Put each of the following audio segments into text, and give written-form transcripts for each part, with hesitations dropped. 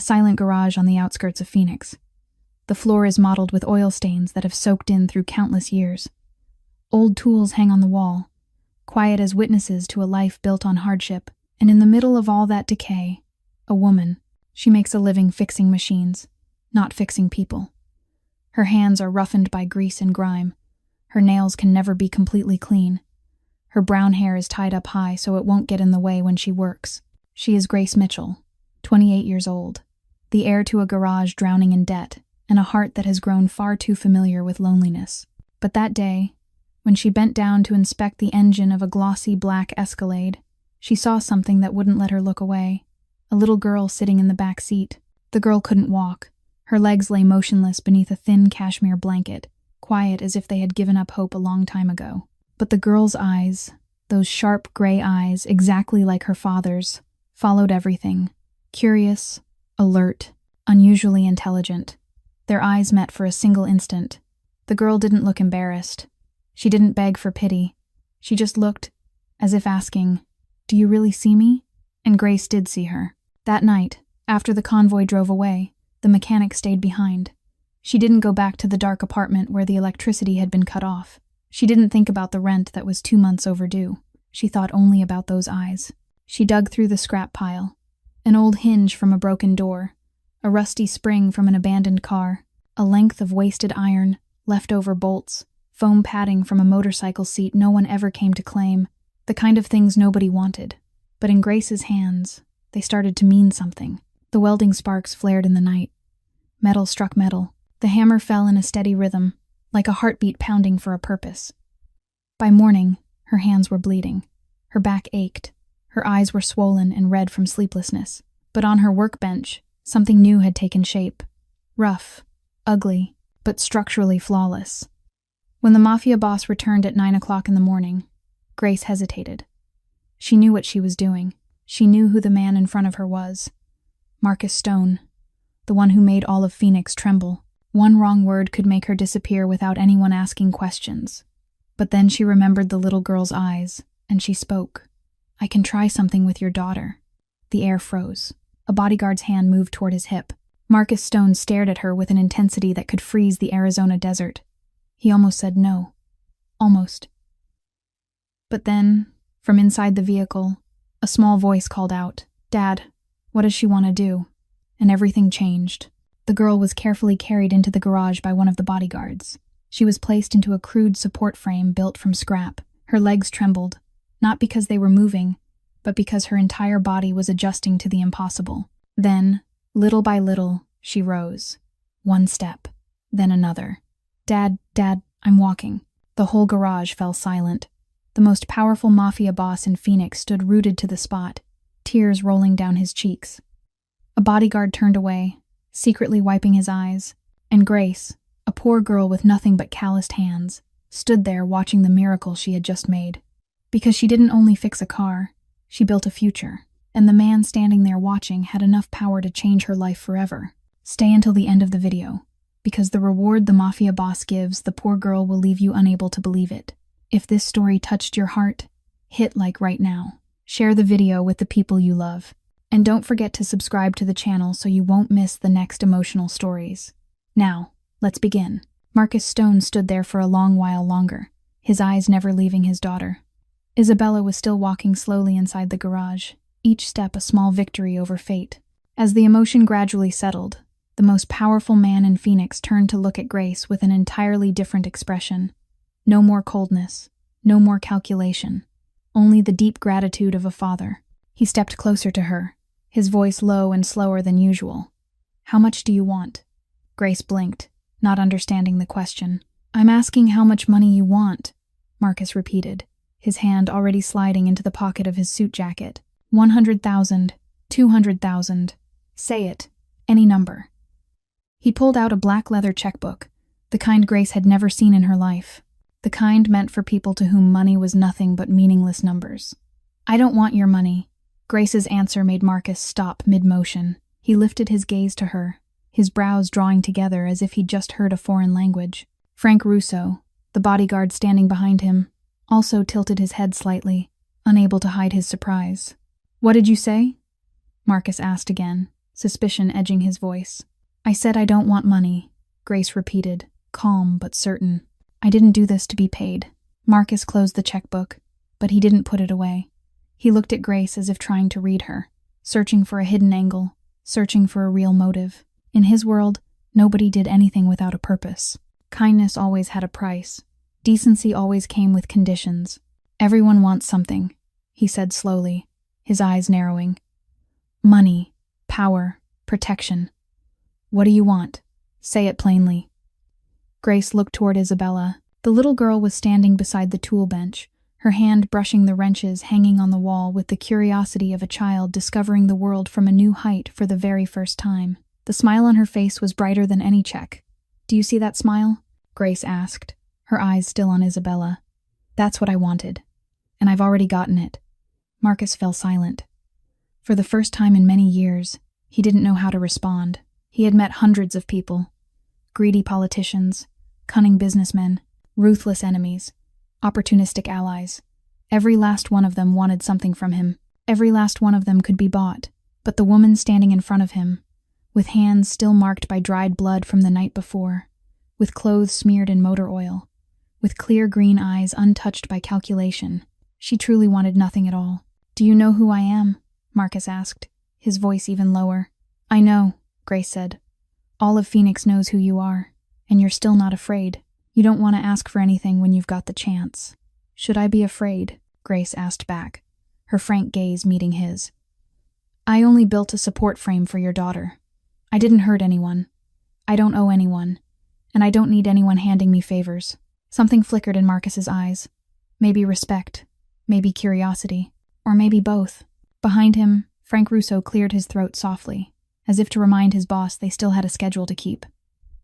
silent garage on the outskirts of Phoenix. The floor is mottled with oil stains that have soaked in through countless years. Old tools hang on the wall, quiet as witnesses to a life built on hardship, and in the middle of all that decay, a woman. She makes a living fixing machines, not fixing people. Her hands are roughened by grease and grime. Her nails can never be completely clean. Her brown hair is tied up high so it won't get in the way when she works. She is Grace Mitchell, 28 years old, the heir to a garage drowning in debt, and a heart that has grown far too familiar with loneliness. But that day, when she bent down to inspect the engine of a glossy black Escalade, she saw something that wouldn't let her look away. A little girl sitting in the back seat. The girl couldn't walk. Her legs lay motionless beneath a thin cashmere blanket, quiet as if they had given up hope a long time ago. But the girl's eyes, those sharp gray eyes, exactly like her father's, followed everything. Curious, alert, unusually intelligent. Their eyes met for a single instant. The girl didn't look embarrassed. She didn't beg for pity. She just looked, as if asking, "Do you really see me?" And Grace did see her. That night, after the convoy drove away, the mechanic stayed behind. She didn't go back to the dark apartment where the electricity had been cut off. She didn't think about the rent that was 2 months overdue. She thought only about those eyes. She dug through the scrap pile. An old hinge from a broken door, a rusty spring from an abandoned car, a length of wasted iron, leftover bolts, foam padding from a motorcycle seat no one ever came to claim, the kind of things nobody wanted. But in Grace's hands, they started to mean something. The welding sparks flared in the night. Metal struck metal. The hammer fell in a steady rhythm, like a heartbeat pounding for a purpose. By morning, her hands were bleeding. Her back ached. Her eyes were swollen and red from sleeplessness. But on her workbench, something new had taken shape. Rough, ugly, but structurally flawless. When the Mafia boss returned at 9 o'clock in the morning, Grace hesitated. She knew what she was doing. She knew who the man in front of her was. Marcus Stone, the one who made all of Phoenix tremble. One wrong word could make her disappear without anyone asking questions. But then she remembered the little girl's eyes, and she spoke. "I can try something with your daughter." The air froze. A bodyguard's hand moved toward his hip. Marcus Stone stared at her with an intensity that could freeze the Arizona desert. He almost said no. Almost. But then, from inside the vehicle, a small voice called out, "Dad, what does she want to do?" And everything changed. The girl was carefully carried into the garage by one of the bodyguards. She was placed into a crude support frame built from scrap. Her legs trembled, not because they were moving, but because her entire body was adjusting to the impossible. Then, little by little, she rose. One step, then another. Dad, I'm walking." The whole garage fell silent. The most powerful Mafia boss in Phoenix stood rooted to the spot, tears rolling down his cheeks. A bodyguard turned away, secretly wiping his eyes, and Grace, a poor girl with nothing but calloused hands, stood there watching the miracle she had just made. Because she didn't only fix a car, she built a future, and the man standing there watching had enough power to change her life forever. Stay until the end of the video, because the reward the Mafia boss gives the poor girl will leave you unable to believe it. If this story touched your heart, hit like right now. Share the video with the people you love. And don't forget to subscribe to the channel so you won't miss the next emotional stories. Now, let's begin. Marcus Stone stood there for a long while longer, his eyes never leaving his daughter. Isabella was still walking slowly inside the garage, each step a small victory over fate. As the emotion gradually settled, the most powerful man in Phoenix turned to look at Grace with an entirely different expression. No more coldness, no more calculation, only the deep gratitude of a father. He stepped closer to her, his voice low and slower than usual. "How much do you want?" Grace blinked, not understanding the question. "I'm asking how much money you want," Marcus repeated, his hand already sliding into the pocket of his suit jacket. 100,000, 200,000. Say it, any number. He pulled out a black leather checkbook, the kind Grace had never seen in her life. The kind meant for people to whom money was nothing but meaningless numbers. "I don't want your money." Grace's answer made Marcus stop mid-motion. He lifted his gaze to her, his brows drawing together as if he'd just heard a foreign language. Frank Russo, the bodyguard standing behind him, also tilted his head slightly, unable to hide his surprise. "What did you say?" Marcus asked again, suspicion edging his voice. I said I don't want money, Grace repeated, calm but certain. I didn't do this to be paid. Marcus closed the checkbook, but he didn't put it away. He looked at Grace as if trying to read her, searching for a hidden angle, searching for a real motive. In his world, nobody did anything without a purpose. Kindness always had a price. Decency always came with conditions. Everyone wants something, he said slowly, his eyes narrowing. Money, power, protection. What do you want? Say it plainly. Grace looked toward Isabella. The little girl was standing beside the tool bench, her hand brushing the wrenches hanging on the wall with the curiosity of a child discovering the world from a new height for the very first time. The smile on her face was brighter than any check. Do you see that smile? Grace asked, her eyes still on Isabella. That's what I wanted. And I've already gotten it. Marcus fell silent. For the first time in many years, he didn't know how to respond. He had met hundreds of people. Greedy politicians, cunning businessmen, ruthless enemies, opportunistic allies. Every last one of them wanted something from him. Every last one of them could be bought. But the woman standing in front of him, with hands still marked by dried blood from the night before, with clothes smeared in motor oil, with clear green eyes untouched by calculation, she truly wanted nothing at all. Do you know who I am? Marcus asked, his voice even lower. I know, Grace said. All of Phoenix knows who you are, and you're still not afraid. You don't want to ask for anything when you've got the chance. Should I be afraid? Grace asked back, her frank gaze meeting his. I only built a support frame for your daughter. I didn't hurt anyone. I don't owe anyone, and I don't need anyone handing me favors. Something flickered in Marcus's eyes. Maybe respect, maybe curiosity, or maybe both. Behind him, Frank Russo cleared his throat softly, as if to remind his boss they still had a schedule to keep.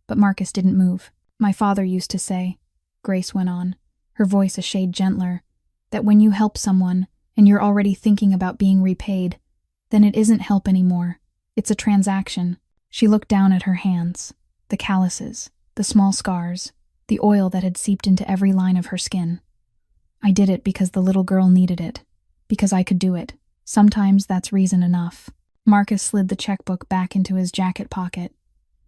But Marcus didn't move. My father used to say, Grace went on, her voice a shade gentler, that when you help someone and you're already thinking about being repaid, then it isn't help anymore. It's a transaction. She looked down at her hands, the calluses, the small scars, the oil that had seeped into every line of her skin. I did it because the little girl needed it, because I could do it. Sometimes that's reason enough. Marcus slid the checkbook back into his jacket pocket.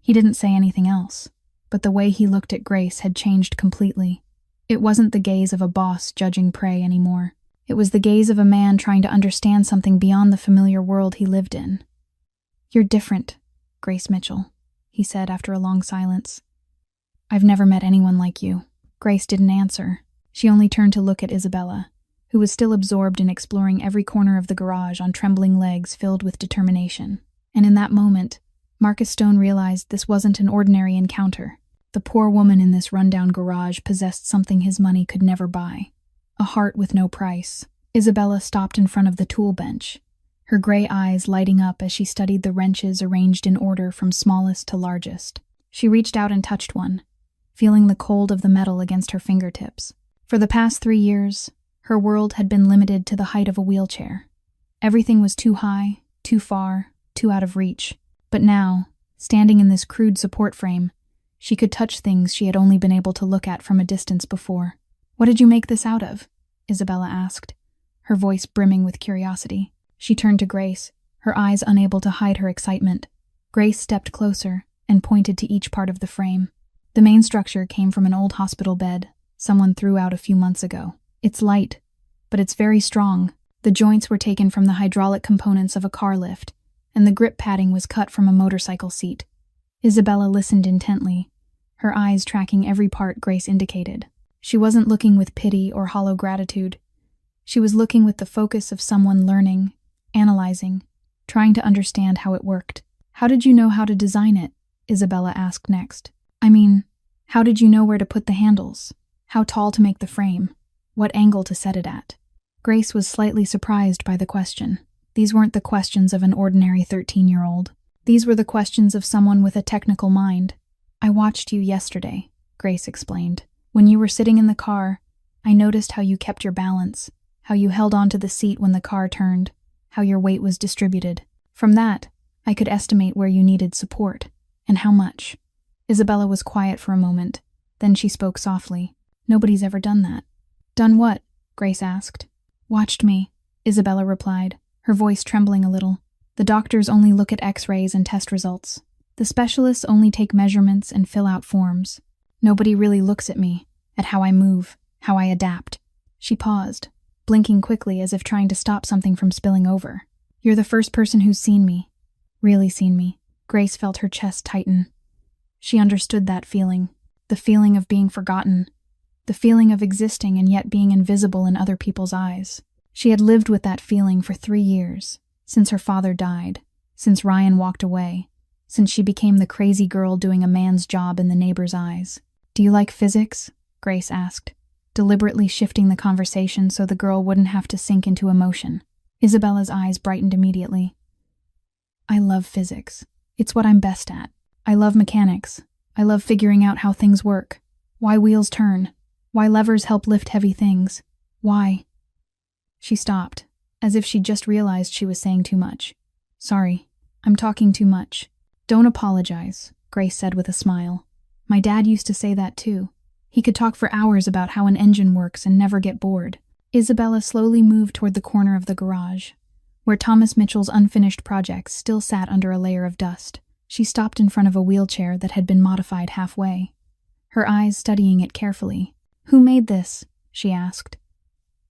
He didn't say anything else, but the way he looked at Grace had changed completely. It wasn't the gaze of a boss judging prey anymore. It was the gaze of a man trying to understand something beyond the familiar world he lived in. You're different, Grace Mitchell, he said after a long silence. I've never met anyone like you. Grace didn't answer. She only turned to look at Isabella, who was still absorbed in exploring every corner of the garage on trembling legs filled with determination. And in that moment, Marcus Stone realized this wasn't an ordinary encounter. The poor woman in this rundown garage possessed something his money could never buy. A heart with no price. Isabella stopped in front of the tool bench, her gray eyes lighting up as she studied the wrenches arranged in order from smallest to largest. She reached out and touched one, feeling the cold of the metal against her fingertips. For the past 3 years, her world had been limited to the height of a wheelchair. Everything was too high, too far, too out of reach. But now, standing in this crude support frame, she could touch things she had only been able to look at from a distance before. What did you make this out of? Isabella asked, her voice brimming with curiosity. She turned to Grace, her eyes unable to hide her excitement. Grace stepped closer and pointed to each part of the frame. The main structure came from an old hospital bed someone threw out a few months ago. It's light, but it's very strong. The joints were taken from the hydraulic components of a car lift, and the grip padding was cut from a motorcycle seat. Isabella listened intently, her eyes tracking every part Grace indicated. She wasn't looking with pity or hollow gratitude. She was looking with the focus of someone learning, analyzing, trying to understand how it worked. How did you know how to design it? Isabella asked next. I mean, how did you know where to put the handles? How tall to make the frame? What angle to set it at? Grace was slightly surprised by the question. These weren't the questions of an ordinary 13-year-old. These were the questions of someone with a technical mind. I watched you yesterday, Grace explained. When you were sitting in the car, I noticed how you kept your balance, how you held onto the seat when the car turned, how your weight was distributed. From that, I could estimate where you needed support, and how much. Isabella was quiet for a moment, then she spoke softly. Nobody's ever done that. Done what? Grace asked. Watched me, Isabella replied, her voice trembling a little. The doctors only look at X-rays and test results. The specialists only take measurements and fill out forms. Nobody really looks at me, at how I move, how I adapt." She paused, blinking quickly as if trying to stop something from spilling over. "You're the first person who's seen me. Really seen me." Grace felt her chest tighten. She understood that feeling. The feeling of being forgotten. The feeling of existing and yet being invisible in other people's eyes. She had lived with that feeling for 3 years, since her father died, since Ryan walked away, since she became the crazy girl doing a man's job in the neighbor's eyes. "Do you like physics?" Grace asked, deliberately shifting the conversation so the girl wouldn't have to sink into emotion. Isabella's eyes brightened immediately. "I love physics. It's what I'm best at. I love mechanics. I love figuring out how things work. Why wheels turn. Why levers help lift heavy things. Why?" She stopped, as if she'd just realized she was saying too much. "Sorry, I'm talking too much." "Don't apologize," Grace said with a smile. "My dad used to say that too. He could talk for hours about how an engine works and never get bored." Isabella slowly moved toward the corner of the garage, where Thomas Mitchell's unfinished projects still sat under a layer of dust. She stopped in front of a wheelchair that had been modified halfway, her eyes studying it carefully. "Who made this?" she asked.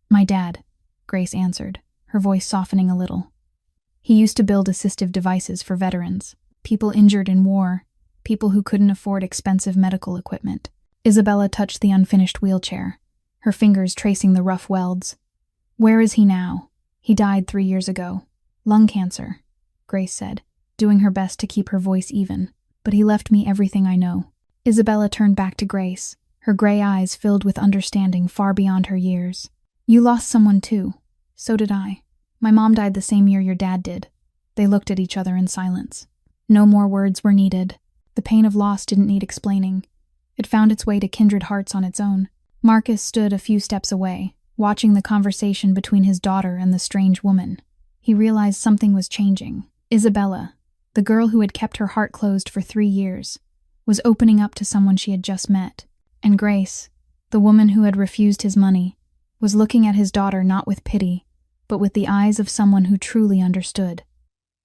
"My dad," Grace answered, her voice softening a little. "He used to build assistive devices for veterans, people injured in war, people who couldn't afford expensive medical equipment." Isabella touched the unfinished wheelchair, her fingers tracing the rough welds. "Where is he now?" "He died 3 years ago. Lung cancer," Grace said, doing her best to keep her voice even. "But he left me everything I know." Isabella turned back to Grace, her gray eyes filled with understanding far beyond her years. "You lost someone too. So did I. My mom died the same year your dad did." They looked at each other in silence. No more words were needed. The pain of loss didn't need explaining. It found its way to kindred hearts on its own. Marcus stood a few steps away, watching the conversation between his daughter and the strange woman. He realized something was changing. Isabella, the girl who had kept her heart closed for 3 years, was opening up to someone she had just met. And Grace, the woman who had refused his money, was looking at his daughter not with pity, but with the eyes of someone who truly understood.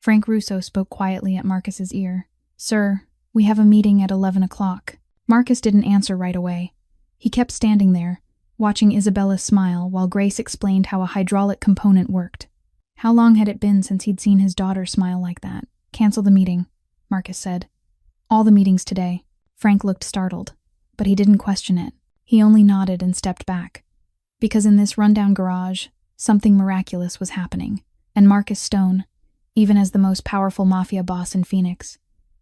Frank Russo spoke quietly at Marcus's ear. "Sir, we have a meeting at 11 o'clock. Marcus didn't answer right away. He kept standing there, watching Isabella smile while Grace explained how a hydraulic component worked. How long had it been since he'd seen his daughter smile like that? "Cancel the meeting," Marcus said. "All the meetings today." Frank looked startled, but he didn't question it. He only nodded and stepped back. Because in this rundown garage, something miraculous was happening, and Marcus Stone, even as the most powerful Mafia boss in Phoenix,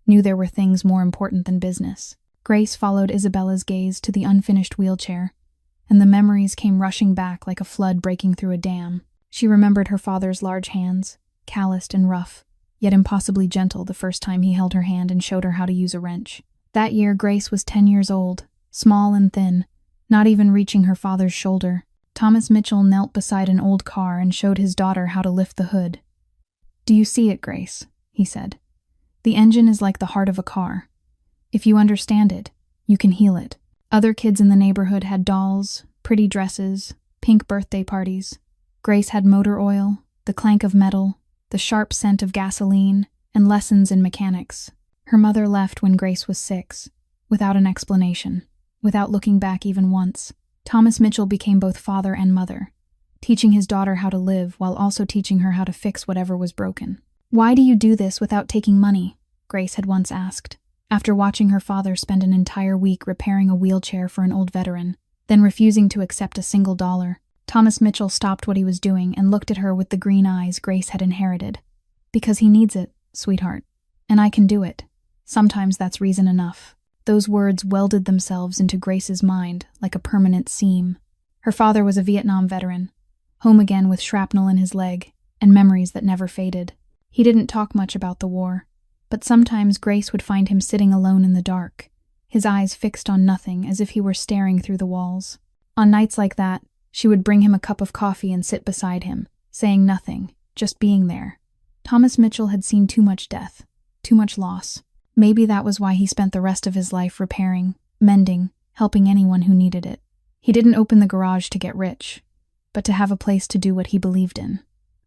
knew there were things more important than business. Grace followed Isabella's gaze to the unfinished wheelchair, and the memories came rushing back like a flood breaking through a dam. She remembered her father's large hands, calloused and rough, yet impossibly gentle the first time he held her hand and showed her how to use a wrench. That year Grace was 10 years old, small and thin, not even reaching her father's shoulder. Thomas Mitchell knelt beside an old car and showed his daughter how to lift the hood. "Do you see it, Grace?" he said. "The engine is like the heart of a car. If you understand it, you can heal it." Other kids in the neighborhood had dolls, pretty dresses, pink birthday parties. Grace had motor oil, the clank of metal, the sharp scent of gasoline, and lessons in mechanics. Her mother left when Grace was 6, without an explanation, without looking back even once. Thomas Mitchell became both father and mother, teaching his daughter how to live while also teaching her how to fix whatever was broken. "Why do you do this without taking money?" Grace had once asked, after watching her father spend an entire week repairing a wheelchair for an old veteran, then refusing to accept a single dollar. Thomas Mitchell stopped what he was doing and looked at her with the green eyes Grace had inherited. "Because he needs it, sweetheart. And I can do it. Sometimes that's reason enough." Those words welded themselves into Grace's mind like a permanent seam. Her father was a Vietnam veteran, home again with shrapnel in his leg, and memories that never faded. He didn't talk much about the war, but sometimes Grace would find him sitting alone in the dark, his eyes fixed on nothing as if he were staring through the walls. On nights like that, she would bring him a cup of coffee and sit beside him, saying nothing, just being there. Thomas Mitchell had seen too much death, too much loss. Maybe that was why he spent the rest of his life repairing, mending, helping anyone who needed it. He didn't open the garage to get rich, but to have a place to do what he believed in.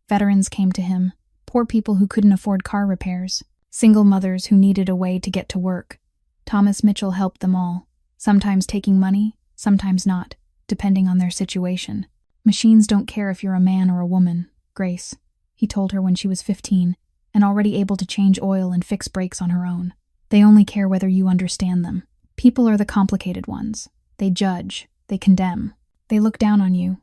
Veterans came to him, Poor people who couldn't afford car repairs. Single mothers who needed a way to get to work. Thomas Mitchell helped them all, sometimes taking money, sometimes not, depending on their situation. Machines don't care if you're a man or a woman, Grace, he told her when she was 15, and already able to change oil and fix brakes on her own. They only care whether you understand them. People are the complicated ones. They judge, they condemn, they look down on you.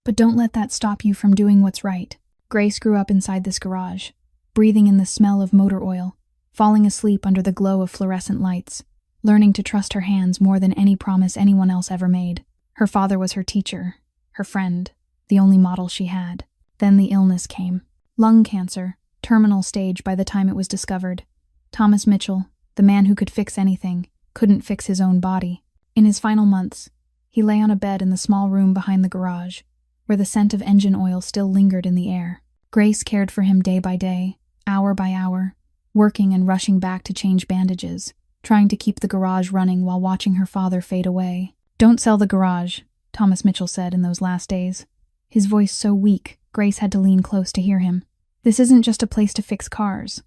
But don't let that stop you from doing what's right. Grace grew up inside this garage, breathing in the smell of motor oil, falling asleep under the glow of fluorescent lights, learning to trust her hands more than any promise anyone else ever made. Her father was her teacher, her friend, the only model she had. Then the illness came. Lung cancer, terminal stage by the time it was discovered. Thomas Mitchell, the man who could fix anything, couldn't fix his own body. In his final months, he lay on a bed in the small room behind the garage, where the scent of engine oil still lingered in the air. Grace cared for him day by day, hour by hour, working and rushing back to change bandages, trying to keep the garage running while watching her father fade away. "Don't sell the garage," Thomas Mitchell said in those last days. His voice so weak, Grace had to lean close to hear him. "This isn't just a place to fix cars.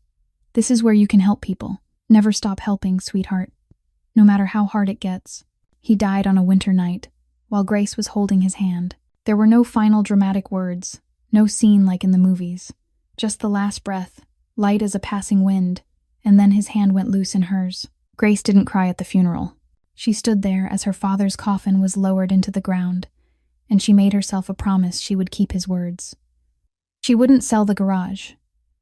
This is where you can help people. Never stop helping, sweetheart. No matter how hard it gets." He died on a winter night, while Grace was holding his hand. There were no final dramatic words, no scene like in the movies. Just the last breath, light as a passing wind, and then his hand went loose in hers. Grace didn't cry at the funeral. She stood there as her father's coffin was lowered into the ground, and she made herself a promise she would keep his words. She wouldn't sell the garage.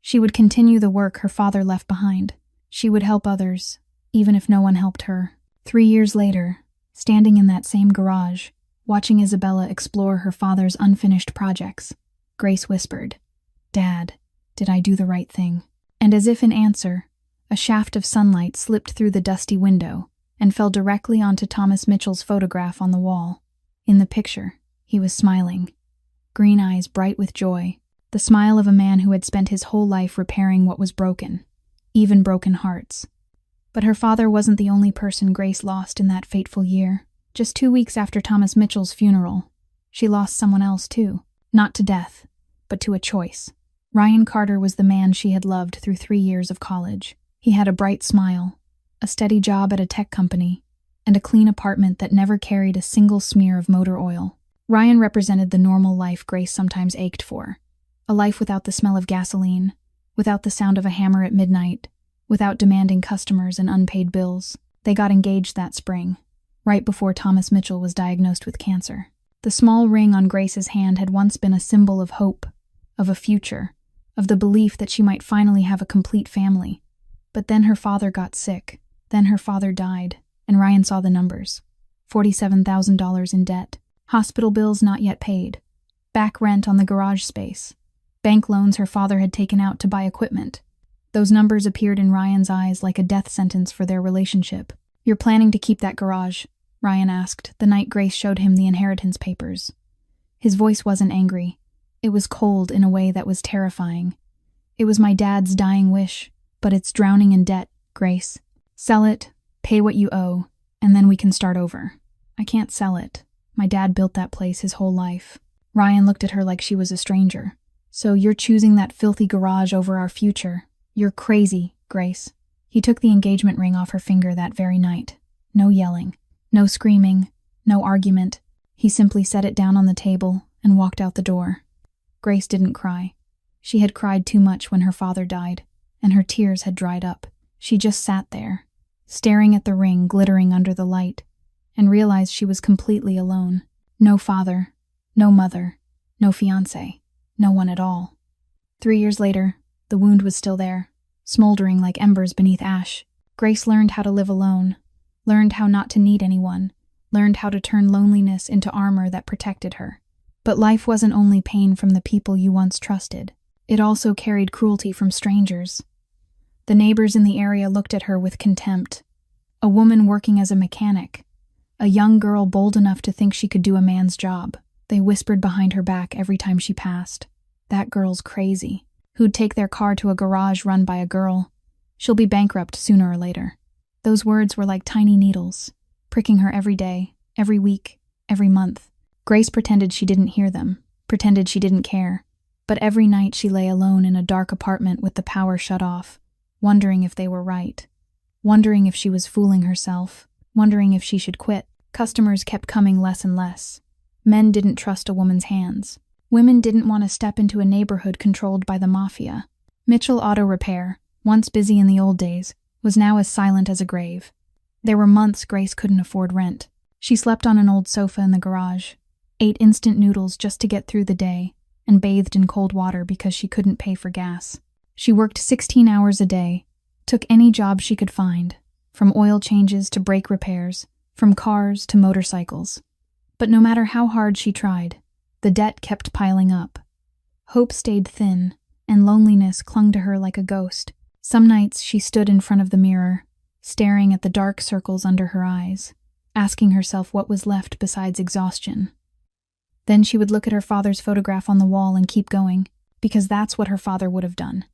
She would continue the work her father left behind. She would help others, even if no one helped her. 3 years later, standing in that same garage, watching Isabella explore her father's unfinished projects, Grace whispered, "Dad, did I do the right thing?" And as if in answer, a shaft of sunlight slipped through the dusty window and fell directly onto Thomas Mitchell's photograph on the wall. In the picture, he was smiling, green eyes bright with joy, the smile of a man who had spent his whole life repairing what was broken, even broken hearts. But her father wasn't the only person Grace lost in that fateful year. Just 2 weeks after Thomas Mitchell's funeral, she lost someone else too, not to death, but to a choice. Ryan Carter was the man she had loved through 3 years of college. He had a bright smile, a steady job at a tech company, and a clean apartment that never carried a single smear of motor oil. Ryan represented the normal life Grace sometimes ached for. A life without the smell of gasoline, without the sound of a hammer at midnight, without demanding customers and unpaid bills. They got engaged that spring, right before Thomas Mitchell was diagnosed with cancer. The small ring on Grace's hand had once been a symbol of hope, of a future, of the belief that she might finally have a complete family. But then her father got sick. Then her father died, and Ryan saw the numbers. $47,000 in debt, hospital bills not yet paid, back rent on the garage space, bank loans her father had taken out to buy equipment. Those numbers appeared in Ryan's eyes like a death sentence for their relationship. "You're planning to keep that garage?" Ryan asked the night Grace showed him the inheritance papers. His voice wasn't angry. It was cold in a way that was terrifying. "It was my dad's dying wish, but it's drowning in debt, Grace. Sell it, pay what you owe, and then we can start over." "I can't sell it. My dad built that place his whole life." Ryan looked at her like she was a stranger. "So you're choosing that filthy garage over our future? You're crazy, Grace." He took the engagement ring off her finger that very night. No yelling, no screaming, no argument. He simply set it down on the table and walked out the door. Grace didn't cry. She had cried too much when her father died, and her tears had dried up. She just sat there, staring at the ring glittering under the light, and realized she was completely alone. No father, no mother, no fiancé, no one at all. 3 years later, the wound was still there, smoldering like embers beneath ash. Grace learned how to live alone, learned how not to need anyone, learned how to turn loneliness into armor that protected her. But life wasn't only pain from the people you once trusted. It also carried cruelty from strangers. The neighbors in the area looked at her with contempt. A woman working as a mechanic, a young girl bold enough to think she could do a man's job. They whispered behind her back every time she passed. "That girl's crazy. Who'd take their car to a garage run by a girl? She'll be bankrupt sooner or later." Those words were like tiny needles, pricking her every day, every week, every month. Grace pretended she didn't hear them, pretended she didn't care. But every night she lay alone in a dark apartment with the power shut off, wondering if they were right, wondering if she was fooling herself, wondering if she should quit. Customers kept coming less and less. Men didn't trust a woman's hands. Women didn't want to step into a neighborhood controlled by the Mafia. Mitchell Auto Repair, once busy in the old days, was now as silent as a grave. There were months Grace couldn't afford rent. She slept on an old sofa in the garage, ate instant noodles just to get through the day, and bathed in cold water because she couldn't pay for gas. She worked 16 hours a day, took any job she could find, from oil changes to brake repairs, from cars to motorcycles. But no matter how hard she tried, the debt kept piling up. Hope stayed thin, and loneliness clung to her like a ghost. Some nights she stood in front of the mirror, staring at the dark circles under her eyes, asking herself what was left besides exhaustion. Then she would look at her father's photograph on the wall and keep going, because that's what her father would have done,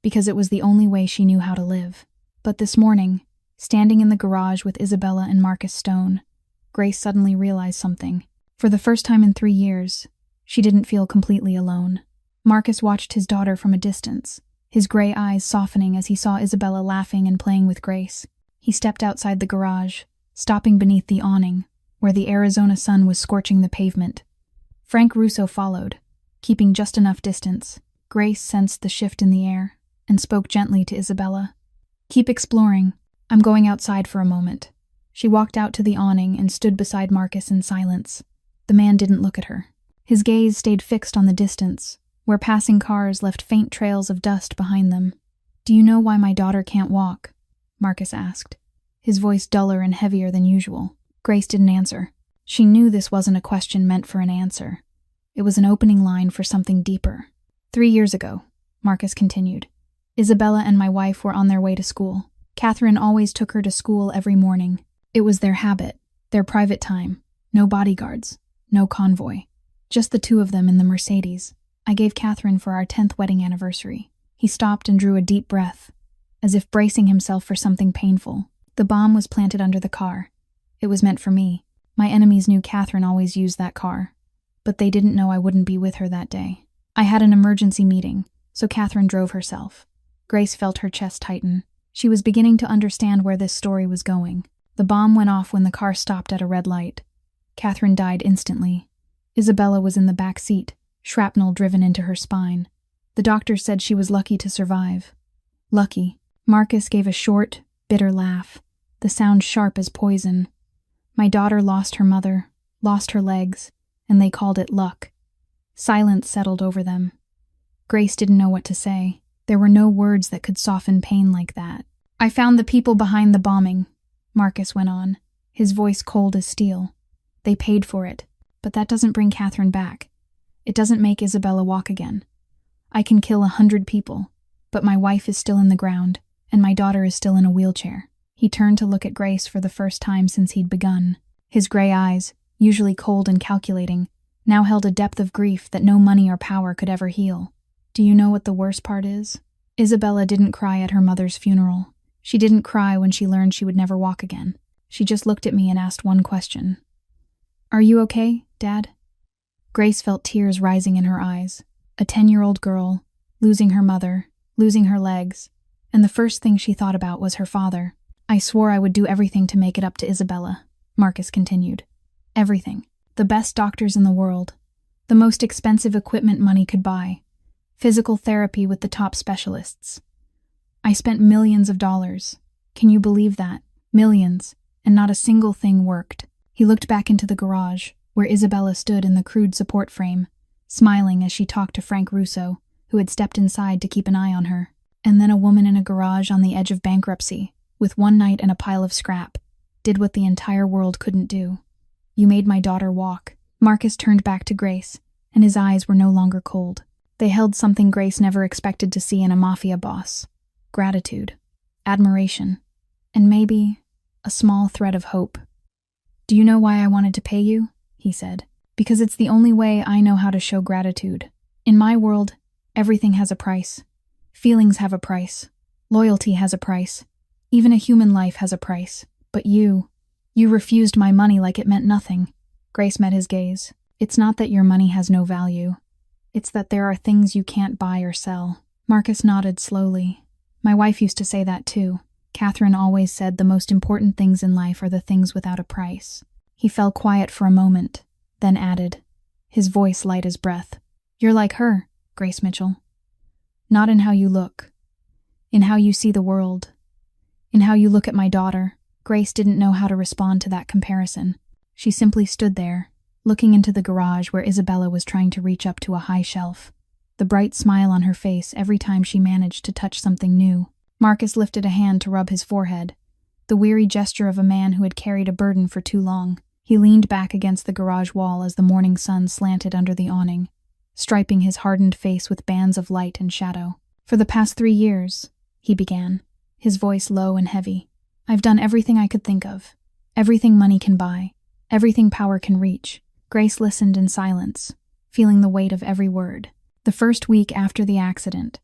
because it was the only way she knew how to live. But this morning, standing in the garage with Isabella and Marcus Stone, Grace suddenly realized something. For the first time in 3 years, she didn't feel completely alone. Marcus watched his daughter from a distance, his gray eyes softening as he saw Isabella laughing and playing with Grace. He stepped outside the garage, stopping beneath the awning, where the Arizona sun was scorching the pavement. Frank Russo followed, keeping just enough distance. Grace sensed the shift in the air and spoke gently to Isabella. "Keep exploring. I'm going outside for a moment." She walked out to the awning and stood beside Marcus in silence. The man didn't look at her. His gaze stayed fixed on the distance, where passing cars left faint trails of dust behind them. "Do you know why my daughter can't walk?" Marcus asked, his voice duller and heavier than usual. Grace didn't answer. She knew this wasn't a question meant for an answer. It was an opening line for something deeper. 3 years ago, Marcus continued, Isabella and my wife were on their way to school. Catherine always took her to school every morning. It was their habit, their private time. No bodyguards, no convoy. Just the two of them in the Mercedes. I gave Catherine for our 10th wedding anniversary. He stopped and drew a deep breath, as if bracing himself for something painful. The bomb was planted under the car. It was meant for me. My enemies knew Catherine always used that car, but they didn't know I wouldn't be with her that day. I had an emergency meeting, so Catherine drove herself. Grace felt her chest tighten. She was beginning to understand where this story was going. The bomb went off when the car stopped at a red light. Catherine died instantly. Isabella was in the back seat, shrapnel driven into her spine. The doctor said she was lucky to survive. Lucky. Marcus gave a short, bitter laugh, the sound sharp as poison. My daughter lost her mother, lost her legs, and they called it luck. Silence settled over them. Grace didn't know what to say. There were no words that could soften pain like that. I found the people behind the bombing, Marcus went on, his voice cold as steel. They paid for it, but that doesn't bring Catherine back. It doesn't make Isabella walk again. I can kill 100 people, but my wife is still in the ground, and my daughter is still in a wheelchair. He turned to look at Grace for the first time since he'd begun. His gray eyes, usually cold and calculating, now held a depth of grief that no money or power could ever heal. Do you know what the worst part is? Isabella didn't cry at her mother's funeral. She didn't cry when she learned she would never walk again. She just looked at me and asked one question. Are you okay, Dad? Grace felt tears rising in her eyes. A 10-year-old girl, losing her mother, losing her legs, and the first thing she thought about was her father. I swore I would do everything to make it up to Isabella, Marcus continued. Everything. The best doctors in the world. The most expensive equipment money could buy. Physical therapy with the top specialists. I spent millions of dollars. Can you believe that? Millions. And not a single thing worked. He looked back into the garage, where Isabella stood in the crude support frame, smiling as she talked to Frank Russo, who had stepped inside to keep an eye on her. And then a woman in a garage on the edge of bankruptcy, with one night and a pile of scrap, did what the entire world couldn't do. You made my daughter walk. Marcus turned back to Grace, and his eyes were no longer cold. They held something Grace never expected to see in a Mafia boss. Gratitude, admiration, and maybe a small thread of hope. Do you know why I wanted to pay you? He said. Because it's the only way I know how to show gratitude. In my world, everything has a price. Feelings have a price. Loyalty has a price. Even a human life has a price. But you refused my money like it meant nothing. Grace met his gaze. It's not that your money has no value. It's that there are things you can't buy or sell. Marcus nodded slowly. My wife used to say that too. Catherine always said the most important things in life are the things without a price. He fell quiet for a moment, then added, his voice light as breath. You're like her, Grace Mitchell. Not in how you look, in how you see the world, in how you look at my daughter. Grace didn't know how to respond to that comparison. She simply stood there, looking into the garage where Isabella was trying to reach up to a high shelf, the bright smile on her face every time she managed to touch something new. Marcus lifted a hand to rub his forehead, the weary gesture of a man who had carried a burden for too long. He leaned back against the garage wall as the morning sun slanted under the awning, striping his hardened face with bands of light and shadow. For the past 3 years, he began, his voice low and heavy, I've done everything I could think of, everything money can buy, everything power can reach. Grace listened in silence, feeling the weight of every word. The first week after the accident,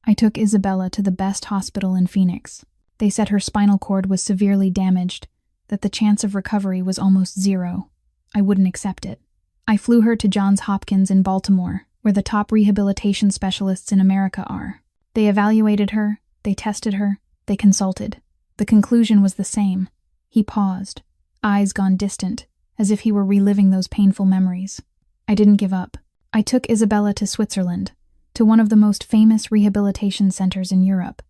I took Isabella to the best hospital in Phoenix. They said her spinal cord was severely damaged, that the chance of recovery was almost zero. I wouldn't accept it. I flew her to Johns Hopkins in Baltimore, where the top rehabilitation specialists in America are. They evaluated her, they tested her, they consulted. The conclusion was the same. He paused, eyes gone distant, as if he were reliving those painful memories. I didn't give up. I took Isabella to Switzerland, to one of the most famous rehabilitation centers in Europe.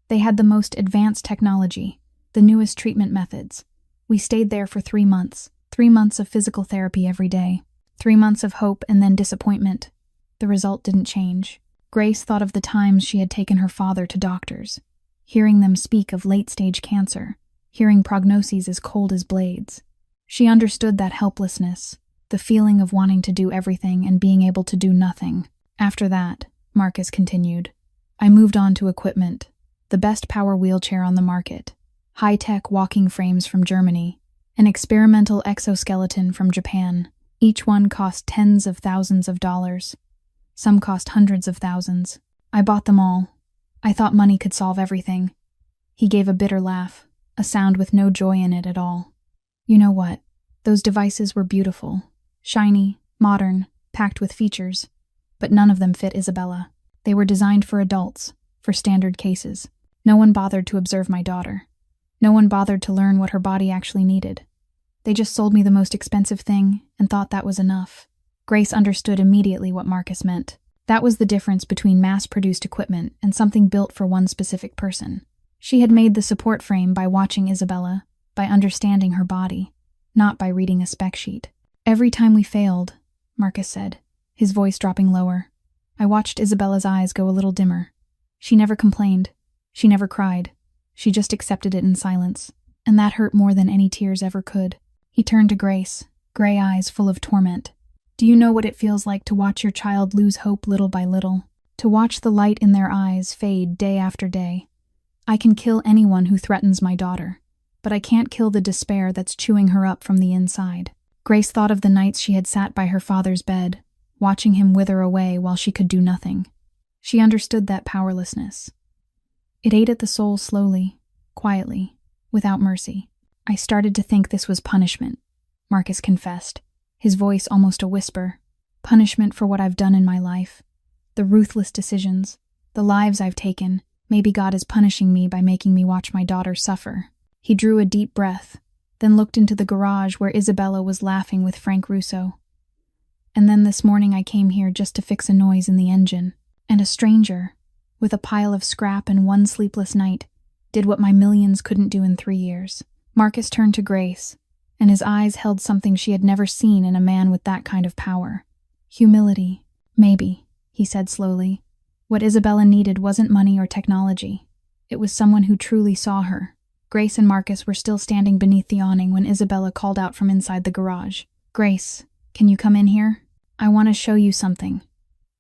They had the most advanced technology, the newest treatment methods. We stayed there for 3 months, 3 months of physical therapy every day, 3 months of hope and then disappointment. The result didn't change. Grace thought of the times she had taken her father to doctors, hearing them speak of late-stage cancer, hearing prognoses as cold as blades. She understood that helplessness, the feeling of wanting to do everything and being able to do nothing. After that, Marcus continued, I moved on to equipment, the best power wheelchair on the market, high-tech walking frames from Germany, an experimental exoskeleton from Japan. Each one cost tens of thousands of dollars. Some cost hundreds of thousands. I bought them all. I thought money could solve everything. He gave a bitter laugh, a sound with no joy in it at all. You know what? Those devices were beautiful, shiny, modern, packed with features, but none of them fit Isabella. They were designed for adults, for standard cases. No one bothered to observe my daughter. No one bothered to learn what her body actually needed. They just sold me the most expensive thing and thought that was enough. Grace understood immediately what Marcus meant. That was the difference between mass-produced equipment and something built for one specific person. She had made the support frame by watching Isabella, by understanding her body, not by reading a spec sheet. Every time we failed, Marcus said, his voice dropping lower, I watched Isabella's eyes go a little dimmer. She never complained. She never cried. She just accepted it in silence, and that hurt more than any tears ever could. He turned to Grace, gray eyes full of torment. Do you know what it feels like to watch your child lose hope little by little? To watch the light in their eyes fade day after day? I can kill anyone who threatens my daughter, but I can't kill the despair that's chewing her up from the inside. Grace thought of the nights she had sat by her father's bed, watching him wither away while she could do nothing. She understood that powerlessness. It ate at the soul slowly, quietly, without mercy. I started to think this was punishment, Marcus confessed, his voice almost a whisper. Punishment for what I've done in my life. The ruthless decisions, the lives I've taken. Maybe God is punishing me by making me watch my daughter suffer. He drew a deep breath, then looked into the garage where Isabella was laughing with Frank Russo. And then this morning I came here just to fix a noise in the engine. And a stranger, with a pile of scrap and one sleepless night, did what my millions couldn't do in 3 years. Marcus turned to Grace, and his eyes held something she had never seen in a man with that kind of power. Humility. Maybe, he said slowly. What Isabella needed wasn't money or technology. It was someone who truly saw her. Grace and Marcus were still standing beneath the awning when Isabella called out from inside the garage. Grace, can you come in here? I want to show you something.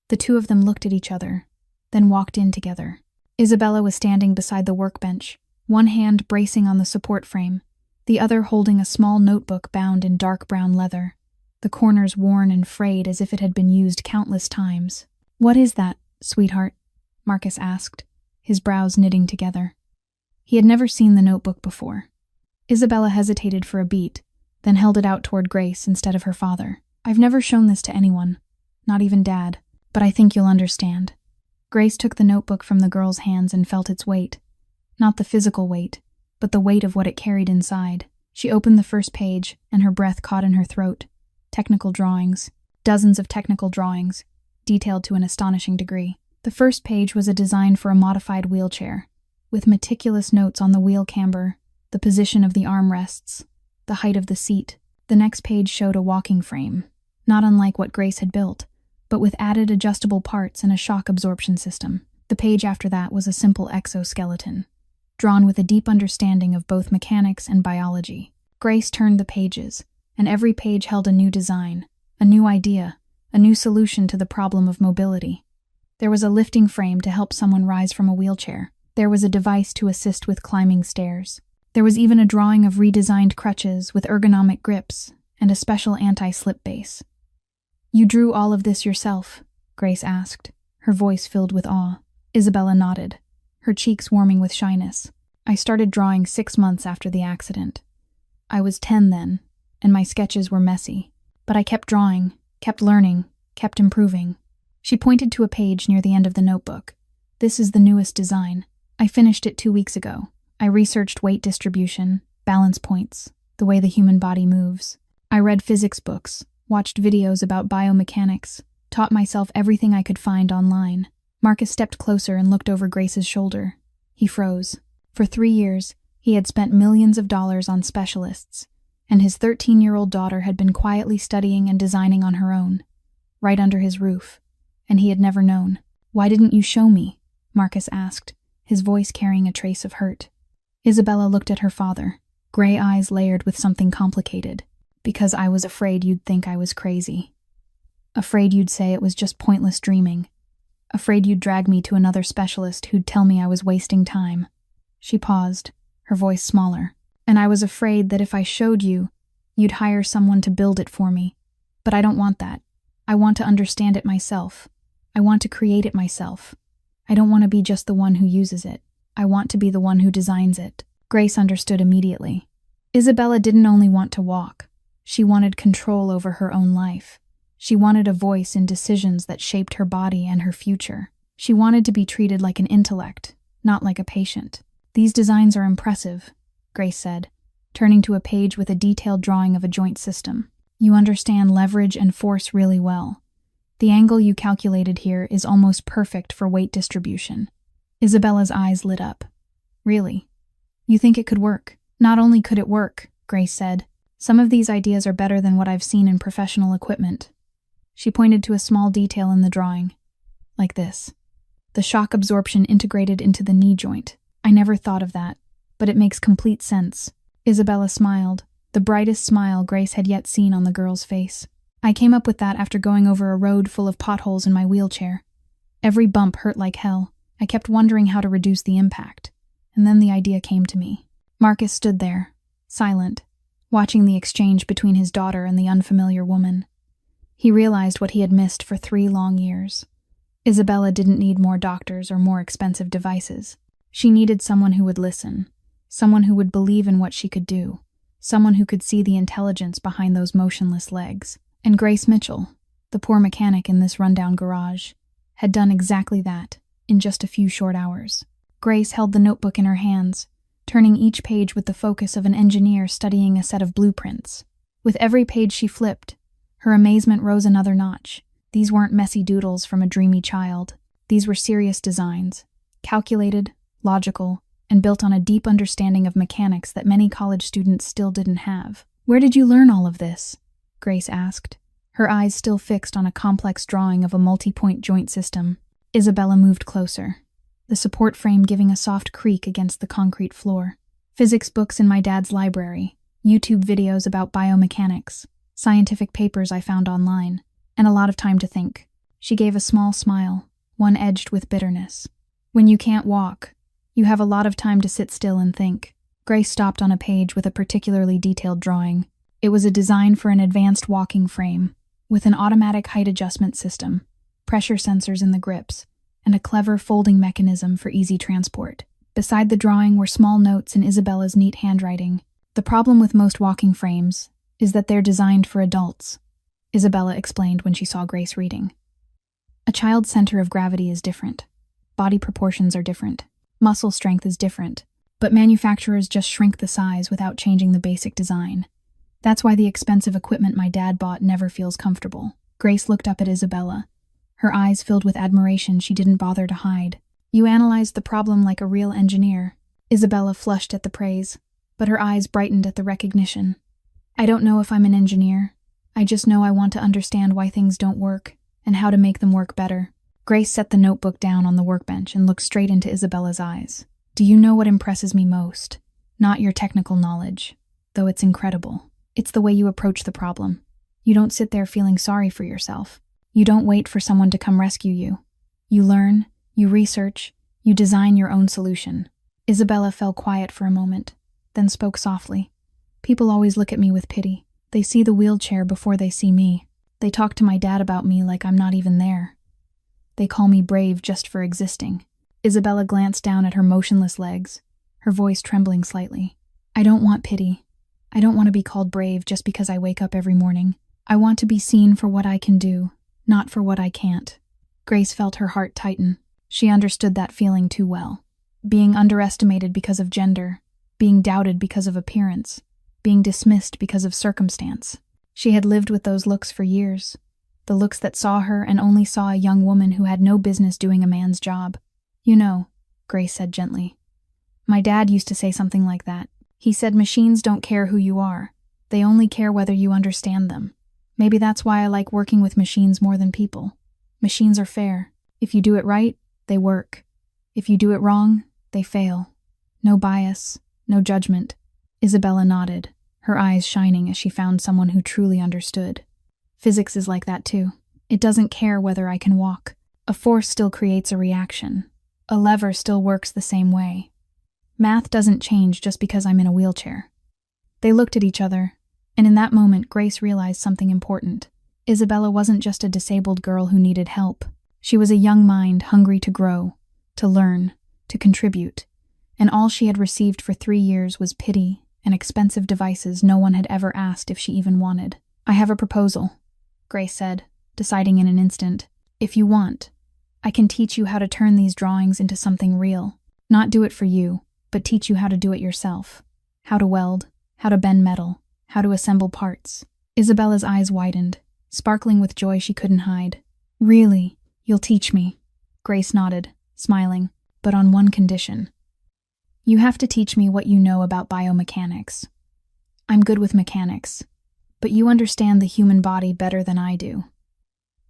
The two of them looked at each other, then walked in together. Isabella was standing beside the workbench, one hand bracing on the support frame, the other holding a small notebook bound in dark brown leather, the corners worn and frayed as if it had been used countless times. What is that, sweetheart? Marcus asked, his brows knitting together. He had never seen the notebook before. Isabella hesitated for a beat, then held it out toward Grace instead of her father. I've never shown this to anyone, not even Dad. but I think you'll understand. Grace took the notebook from the girl's hands and felt its weight. Not the physical weight, but the weight of what it carried inside. She opened the first page, and her breath caught in her throat. Technical drawings. Dozens of technical drawings, detailed to an astonishing degree. The first page was a design for a modified wheelchair, with meticulous notes on the wheel camber, the position of the armrests, the height of the seat. The next page showed a walking frame, not unlike what Grace had built, but with added adjustable parts and a shock absorption system. The page after that was a simple exoskeleton, drawn with a deep understanding of both mechanics and biology. Grace turned the pages, and every page held a new design, a new idea, a new solution to the problem of mobility. There was a lifting frame to help someone rise from a wheelchair. There was a device to assist with climbing stairs. There was even a drawing of redesigned crutches with ergonomic grips and a special anti-slip base. "You drew all of this yourself?" Grace asked, her voice filled with awe. Isabella nodded, her cheeks warming with shyness. "I started drawing 6 months after the accident. I was 10 then, and my sketches were messy. But I kept drawing, kept learning, kept improving." She pointed to a page near the end of the notebook. "This is the newest design. I finished it 2 weeks ago. I researched weight distribution, balance points, the way the human body moves. I read physics books, watched videos about biomechanics, taught myself everything I could find online." Marcus stepped closer and looked over Grace's shoulder. He froze. For 3 years, he had spent millions of dollars on specialists, and his 13-year-old daughter had been quietly studying and designing on her own, right under his roof, and he had never known. "Why didn't you show me?" Marcus asked, his voice carrying a trace of hurt. Isabella looked at her father, gray eyes layered with something complicated. "Because I was afraid you'd think I was crazy. Afraid you'd say it was just pointless dreaming. Afraid you'd drag me to another specialist who'd tell me I was wasting time." She paused, her voice smaller. "And I was afraid that if I showed you, you'd hire someone to build it for me. But I don't want that. I want to understand it myself. I want to create it myself. I don't want to be just the one who uses it. I want to be the one who designs it." Grace understood immediately. Isabella didn't only want to walk. She wanted control over her own life. She wanted a voice in decisions that shaped her body and her future. She wanted to be treated like an intellect, not like a patient. "These designs are impressive," Grace said, turning to a page with a detailed drawing of a joint system. "You understand leverage and force really well. The angle you calculated here is almost perfect for weight distribution." Isabella's eyes lit up. "Really? You think it could work?" "Not only could it work," Grace said, "some of these ideas are better than what I've seen in professional equipment." She pointed to a small detail in the drawing. "Like this. The shock absorption integrated into the knee joint. I never thought of that, but it makes complete sense." Isabella smiled, the brightest smile Grace had yet seen on the girl's face. "I came up with that after going over a road full of potholes in my wheelchair. Every bump hurt like hell. I kept wondering how to reduce the impact, and then the idea came to me." Marcus stood there, silent, watching the exchange between his daughter and the unfamiliar woman. He realized what he had missed for 3 long years. Isabella didn't need more doctors or more expensive devices. She needed someone who would listen, someone who would believe in what she could do, someone who could see the intelligence behind those motionless legs. And Grace Mitchell, the poor mechanic in this rundown garage, had done exactly that in just a few short hours. Grace held the notebook in her hands, turning each page with the focus of an engineer studying a set of blueprints. With every page she flipped, her amazement rose another notch. These weren't messy doodles from a dreamy child. These were serious designs, calculated, logical, and built on a deep understanding of mechanics that many college students still didn't have. "Where did you learn all of this?" Grace asked, her eyes still fixed on a complex drawing of a multi-point joint system. Isabella moved closer, the support frame giving a soft creak against the concrete floor. "Physics books in my dad's library, YouTube videos about biomechanics, scientific papers I found online, and a lot of time to think." She gave a small smile, one edged with bitterness. "When you can't walk, you have a lot of time to sit still and think." Grace stopped on a page with a particularly detailed drawing. It was a design for an advanced walking frame, with an automatic height adjustment system, pressure sensors in the grips, and a clever folding mechanism for easy transport. Beside the drawing were small notes in Isabella's neat handwriting. "The problem with most walking frames is that they're designed for adults," Isabella explained when she saw Grace reading. A child's center of gravity is different. Body proportions are different. Muscle strength is different. But manufacturers just shrink the size without changing the basic design. That's why the expensive equipment my dad bought never feels comfortable. Grace looked up at Isabella, her eyes filled with admiration she didn't bother to hide. You analyzed the problem like a real engineer. Isabella flushed at the praise, but her eyes brightened at the recognition. I don't know if I'm an engineer. I just know I want to understand why things don't work and how to make them work better. Grace set the notebook down on the workbench and looked straight into Isabella's eyes. Do you know what impresses me most? Not your technical knowledge, though it's incredible. It's the way you approach the problem. You don't sit there feeling sorry for yourself. You don't wait for someone to come rescue you. You learn, you research, you design your own solution. Isabella fell quiet for a moment, then spoke softly. People always look at me with pity. They see the wheelchair before they see me. They talk to my dad about me like I'm not even there. They call me brave just for existing. Isabella glanced down at her motionless legs, her voice trembling slightly. I don't want pity. I don't want to be called brave just because I wake up every morning. I want to be seen for what I can do, not for what I can't. Grace felt her heart tighten. She understood that feeling too well. Being underestimated because of gender, being doubted because of appearance, being dismissed because of circumstance. She had lived with those looks for years. The looks that saw her and only saw a young woman who had no business doing a man's job. You know, Grace said gently. My dad used to say something like that. He said machines don't care who you are. They only care whether you understand them. Maybe that's why I like working with machines more than people. Machines are fair. If you do it right, they work. If you do it wrong, they fail. No bias, no judgment. Isabella nodded, her eyes shining as she found someone who truly understood. Physics is like that too. It doesn't care whether I can walk. A force still creates a reaction. A lever still works the same way. Math doesn't change just because I'm in a wheelchair. They looked at each other, and in that moment Grace realized something important. Isabella wasn't just a disabled girl who needed help. She was a young mind hungry to grow, to learn, to contribute, and all she had received for 3 years was pity and expensive devices no one had ever asked if she even wanted. I have a proposal, Grace said, deciding in an instant. If you want, I can teach you how to turn these drawings into something real. Not do it for you, but teach you how to do it yourself. How to weld, how to bend metal, how to assemble parts. Isabella's eyes widened, sparkling with joy she couldn't hide. Really, you'll teach me? Grace nodded, smiling, but on one condition. You have to teach me what you know about biomechanics. I'm good with mechanics, but you understand the human body better than I do.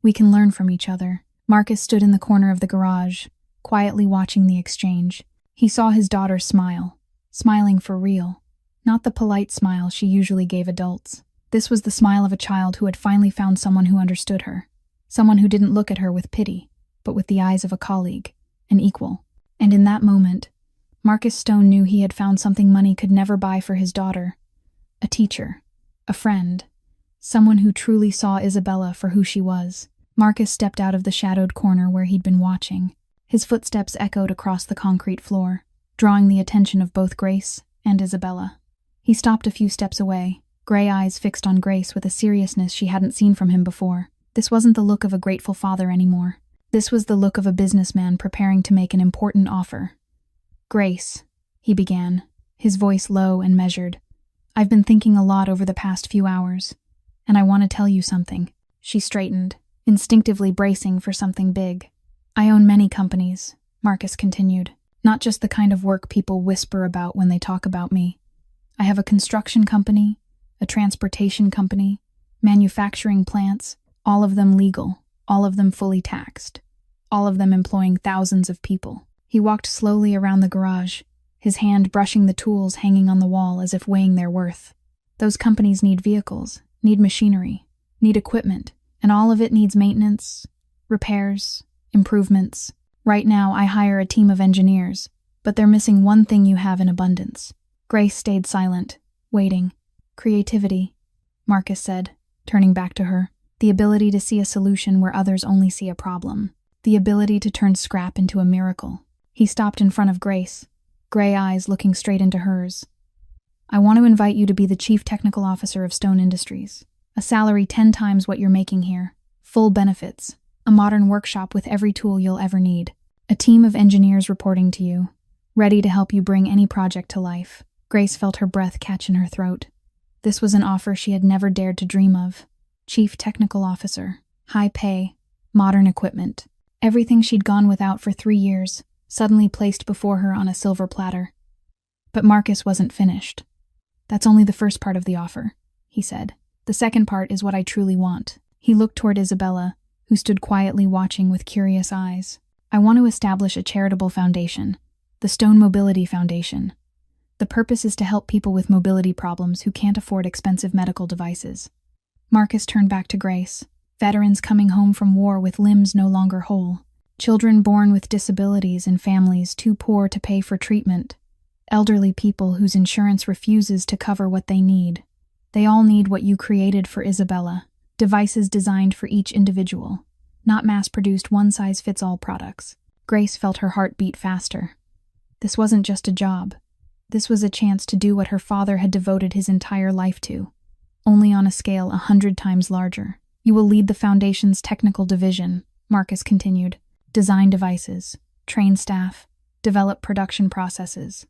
We can learn from each other. Marcus stood in the corner of the garage, quietly watching the exchange. He saw his daughter smile, smiling for real, not the polite smile she usually gave adults. This was the smile of a child who had finally found someone who understood her, someone who didn't look at her with pity, but with the eyes of a colleague, an equal. And in that moment, Marcus Stone knew he had found something money could never buy for his daughter. A teacher, a friend, someone who truly saw Isabella for who she was. Marcus stepped out of the shadowed corner where he'd been watching. His footsteps echoed across the concrete floor, drawing the attention of both Grace and Isabella. He stopped a few steps away, gray eyes fixed on Grace with a seriousness she hadn't seen from him before. This wasn't the look of a grateful father anymore. This was the look of a businessman preparing to make an important offer. Grace, he began, his voice low and measured. I've been thinking a lot over the past few hours, and I want to tell you something. She straightened, instinctively bracing for something big. I own many companies, Marcus continued, not just the kind of work people whisper about when they talk about me. I have a construction company, a transportation company, manufacturing plants, all of them legal, all of them fully taxed, all of them employing thousands of people. He walked slowly around the garage, his hand brushing the tools hanging on the wall as if weighing their worth. Those companies need vehicles, need machinery, need equipment, and all of it needs maintenance, repairs, improvements. Right now, I hire a team of engineers, but they're missing one thing you have in abundance. Grace stayed silent, waiting. Creativity, Marcus said, turning back to her. The ability to see a solution where others only see a problem. The ability to turn scrap into a miracle. He stopped in front of Grace, gray eyes looking straight into hers. I want to invite you to be the Chief Technical Officer of Stone Industries. A salary 10 times what you're making here. Full benefits. A modern workshop with every tool you'll ever need. A team of engineers reporting to you, ready to help you bring any project to life. Grace felt her breath catch in her throat. This was an offer she had never dared to dream of. Chief Technical Officer, high pay, modern equipment. Everything she'd gone without for 3 years, suddenly placed before her on a silver platter. But Marcus wasn't finished. "That's only the first part of the offer," he said. "The second part is what I truly want." He looked toward Isabella, who stood quietly watching with curious eyes. "I want to establish a charitable foundation, the Stone Mobility Foundation. The purpose is to help people with mobility problems who can't afford expensive medical devices." Marcus turned back to Grace. Veterans coming home from war with limbs no longer whole. Children born with disabilities in families too poor to pay for treatment. Elderly people whose insurance refuses to cover what they need. They all need what you created for Isabella. Devices designed for each individual, not mass-produced one-size-fits-all products. Grace felt her heart beat faster. This wasn't just a job. This was a chance to do what her father had devoted his entire life to, only on a scale 100 times larger. "You will lead the Foundation's technical division," Marcus continued. "Design devices, train staff, develop production processes.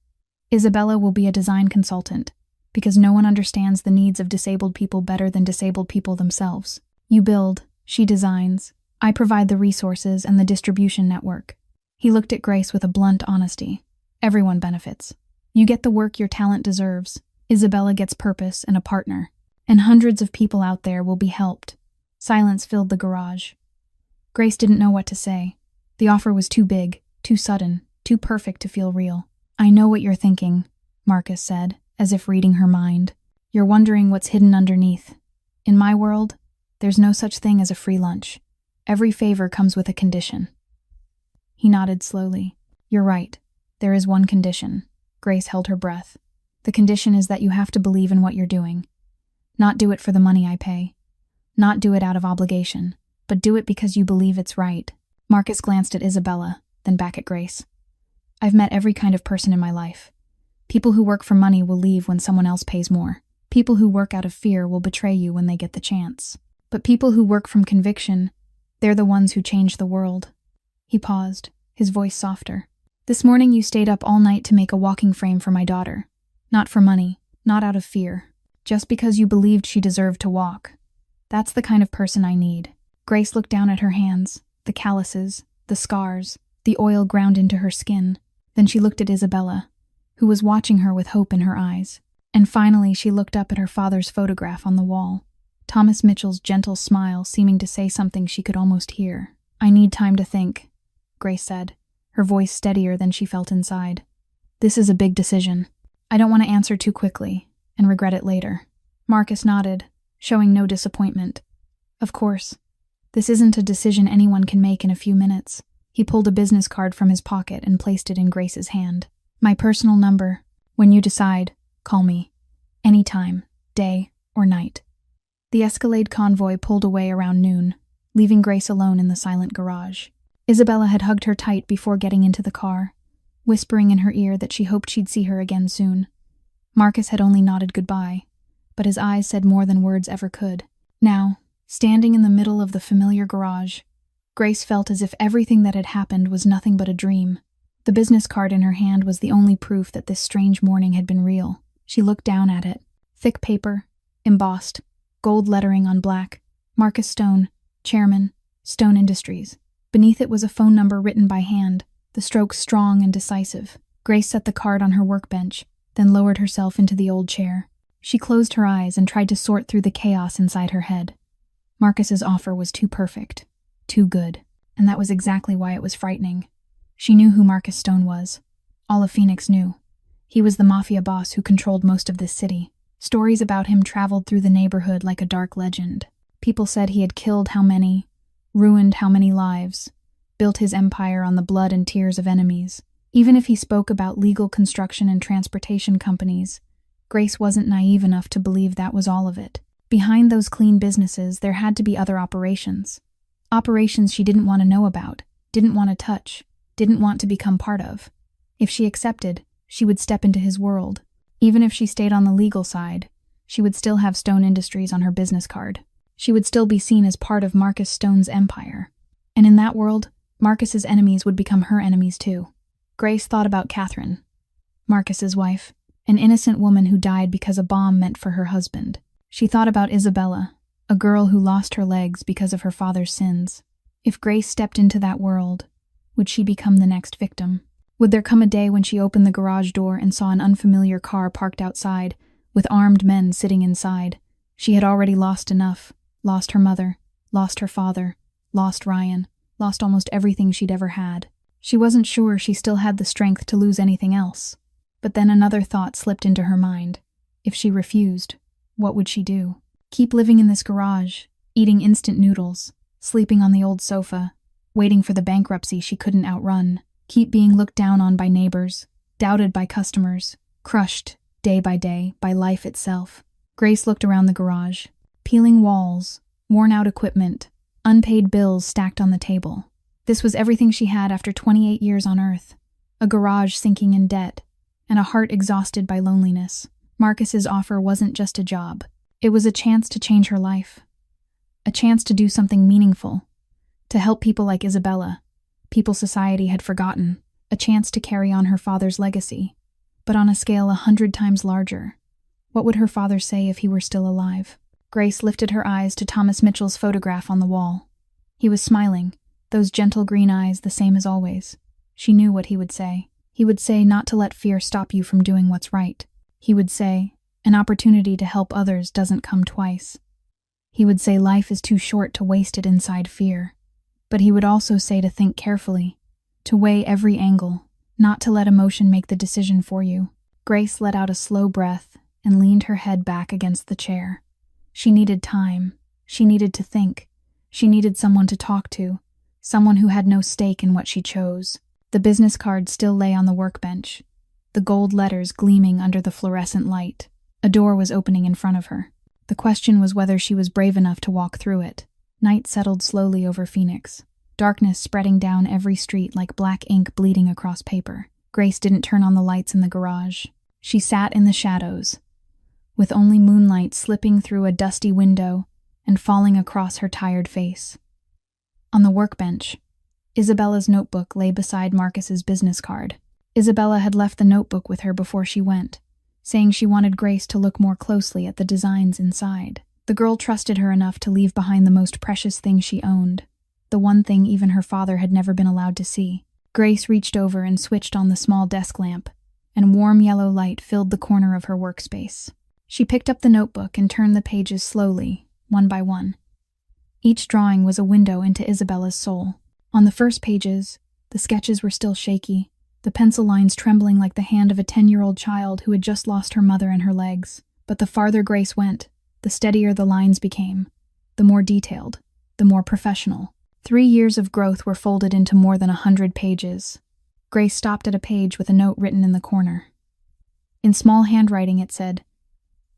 Isabella will be a design consultant, because no one understands the needs of disabled people better than disabled people themselves. You build, she designs. I provide the resources and the distribution network." He looked at Grace with a blunt honesty. "Everyone benefits. You get the work your talent deserves. Isabella gets purpose and a partner. And hundreds of people out there will be helped." Silence filled the garage. Grace didn't know what to say. The offer was too big, too sudden, too perfect to feel real. "I know what you're thinking," Marcus said, as if reading her mind. "You're wondering what's hidden underneath. In my world, there's no such thing as a free lunch. Every favor comes with a condition." He nodded slowly. "You're right. There is one condition." Grace held her breath. "The condition is that you have to believe in what you're doing. Not do it for the money I pay. Not do it out of obligation, but do it because you believe it's right." Marcus glanced at Isabella, then back at Grace. "I've met every kind of person in my life. People who work for money will leave when someone else pays more. People who work out of fear will betray you when they get the chance. But people who work from conviction, they're the ones who change the world." He paused, his voice softer. "This morning you stayed up all night to make a walking frame for my daughter. Not for money, not out of fear. Just because you believed she deserved to walk. That's the kind of person I need." Grace looked down at her hands, the calluses, the scars, the oil ground into her skin. Then she looked at Isabella, who was watching her with hope in her eyes. And finally she looked up at her father's photograph on the wall. Thomas Mitchell's gentle smile seeming to say something she could almost hear. "I need time to think," Grace said, her voice steadier than she felt inside. "This is a big decision. I don't want to answer too quickly and regret it later." Marcus nodded, showing no disappointment. "Of course. This isn't a decision anyone can make in a few minutes." He pulled a business card from his pocket and placed it in Grace's hand. "My personal number. When you decide, call me. Anytime, day or night." The Escalade convoy pulled away around noon, leaving Grace alone in the silent garage. Isabella had hugged her tight before getting into the car, whispering in her ear that she hoped she'd see her again soon. Marcus had only nodded goodbye, but his eyes said more than words ever could. Now, standing in the middle of the familiar garage, Grace felt as if everything that had happened was nothing but a dream. The business card in her hand was the only proof that this strange morning had been real. She looked down at it. Thick paper, embossed, gold lettering on black. Marcus Stone, Chairman, Stone Industries. Beneath it was a phone number written by hand, the strokes strong and decisive. Grace set the card on her workbench, then lowered herself into the old chair. She closed her eyes and tried to sort through the chaos inside her head. Marcus's offer was too perfect, too good, and that was exactly why it was frightening. She knew who Marcus Stone was. All of Phoenix knew. He was the Mafia boss who controlled most of this city. Stories about him traveled through the neighborhood like a dark legend. People said he had killed how many, ruined how many lives, built his empire on the blood and tears of enemies. Even if he spoke about legal construction and transportation companies, Grace wasn't naive enough to believe that was all of it. Behind those clean businesses, there had to be other operations. Operations she didn't want to know about, didn't want to touch, didn't want to become part of. If she accepted, she would step into his world. Even if she stayed on the legal side, she would still have Stone Industries on her business card. She would still be seen as part of Marcus Stone's empire. And in that world, Marcus's enemies would become her enemies too. Grace thought about Catherine, Marcus's wife, an innocent woman who died because a bomb meant for her husband. She thought about Isabella, a girl who lost her legs because of her father's sins. If Grace stepped into that world, would she become the next victim? Would there come a day when she opened the garage door and saw an unfamiliar car parked outside, with armed men sitting inside? She had already lost enough. Lost her mother, lost her father, lost Ryan, lost almost everything she'd ever had. She wasn't sure she still had the strength to lose anything else. But then another thought slipped into her mind. If she refused, what would she do? Keep living in this garage, eating instant noodles, sleeping on the old sofa, waiting for the bankruptcy she couldn't outrun, keep being looked down on by neighbors, doubted by customers, crushed, day by day, by life itself. Grace looked around the garage. Peeling walls, worn-out equipment, unpaid bills stacked on the table. This was everything she had after 28 years on Earth. A garage sinking in debt, and a heart exhausted by loneliness. Marcus's offer wasn't just a job. It was a chance to change her life. A chance to do something meaningful. To help people like Isabella, people society had forgotten. A chance to carry on her father's legacy, but on a scale 100 times larger. What would her father say if he were still alive? Grace lifted her eyes to Thomas Mitchell's photograph on the wall. He was smiling, those gentle green eyes the same as always. She knew what he would say. He would say not to let fear stop you from doing what's right. He would say, an opportunity to help others doesn't come twice. He would say life is too short to waste it inside fear. But he would also say to think carefully, to weigh every angle, not to let emotion make the decision for you. Grace let out a slow breath and leaned her head back against the chair. She needed time. She needed to think. She needed someone to talk to, someone who had no stake in what she chose. The business card still lay on the workbench, the gold letters gleaming under the fluorescent light. A door was opening in front of her. The question was whether she was brave enough to walk through it. Night settled slowly over Phoenix, darkness spreading down every street like black ink bleeding across paper. Grace didn't turn on the lights in the garage. She sat in the shadows, with only moonlight slipping through a dusty window and falling across her tired face. On the workbench, Isabella's notebook lay beside Marcus's business card. Isabella had left the notebook with her before she went, saying she wanted Grace to look more closely at the designs inside. The girl trusted her enough to leave behind the most precious thing she owned, the one thing even her father had never been allowed to see. Grace reached over and switched on the small desk lamp, and warm yellow light filled the corner of her workspace. She picked up the notebook and turned the pages slowly, one by one. Each drawing was a window into Isabella's soul. On the first pages, the sketches were still shaky, the pencil lines trembling like the hand of a 10-year-old child who had just lost her mother and her legs. But the farther Grace went, the steadier the lines became, the more detailed, the more professional. 3 years of growth were folded into more than 100 pages. Grace stopped at a page with a note written in the corner. In small handwriting it said,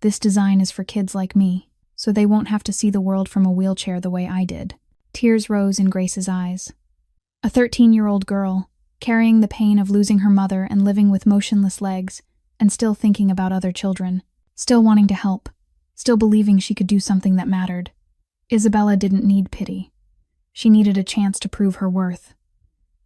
"This design is for kids like me, so they won't have to see the world from a wheelchair the way I did." Tears rose in Grace's eyes. A 13-year-old girl, carrying the pain of losing her mother and living with motionless legs, and still thinking about other children, still wanting to help, still believing she could do something that mattered. Isabella didn't need pity. She needed a chance to prove her worth.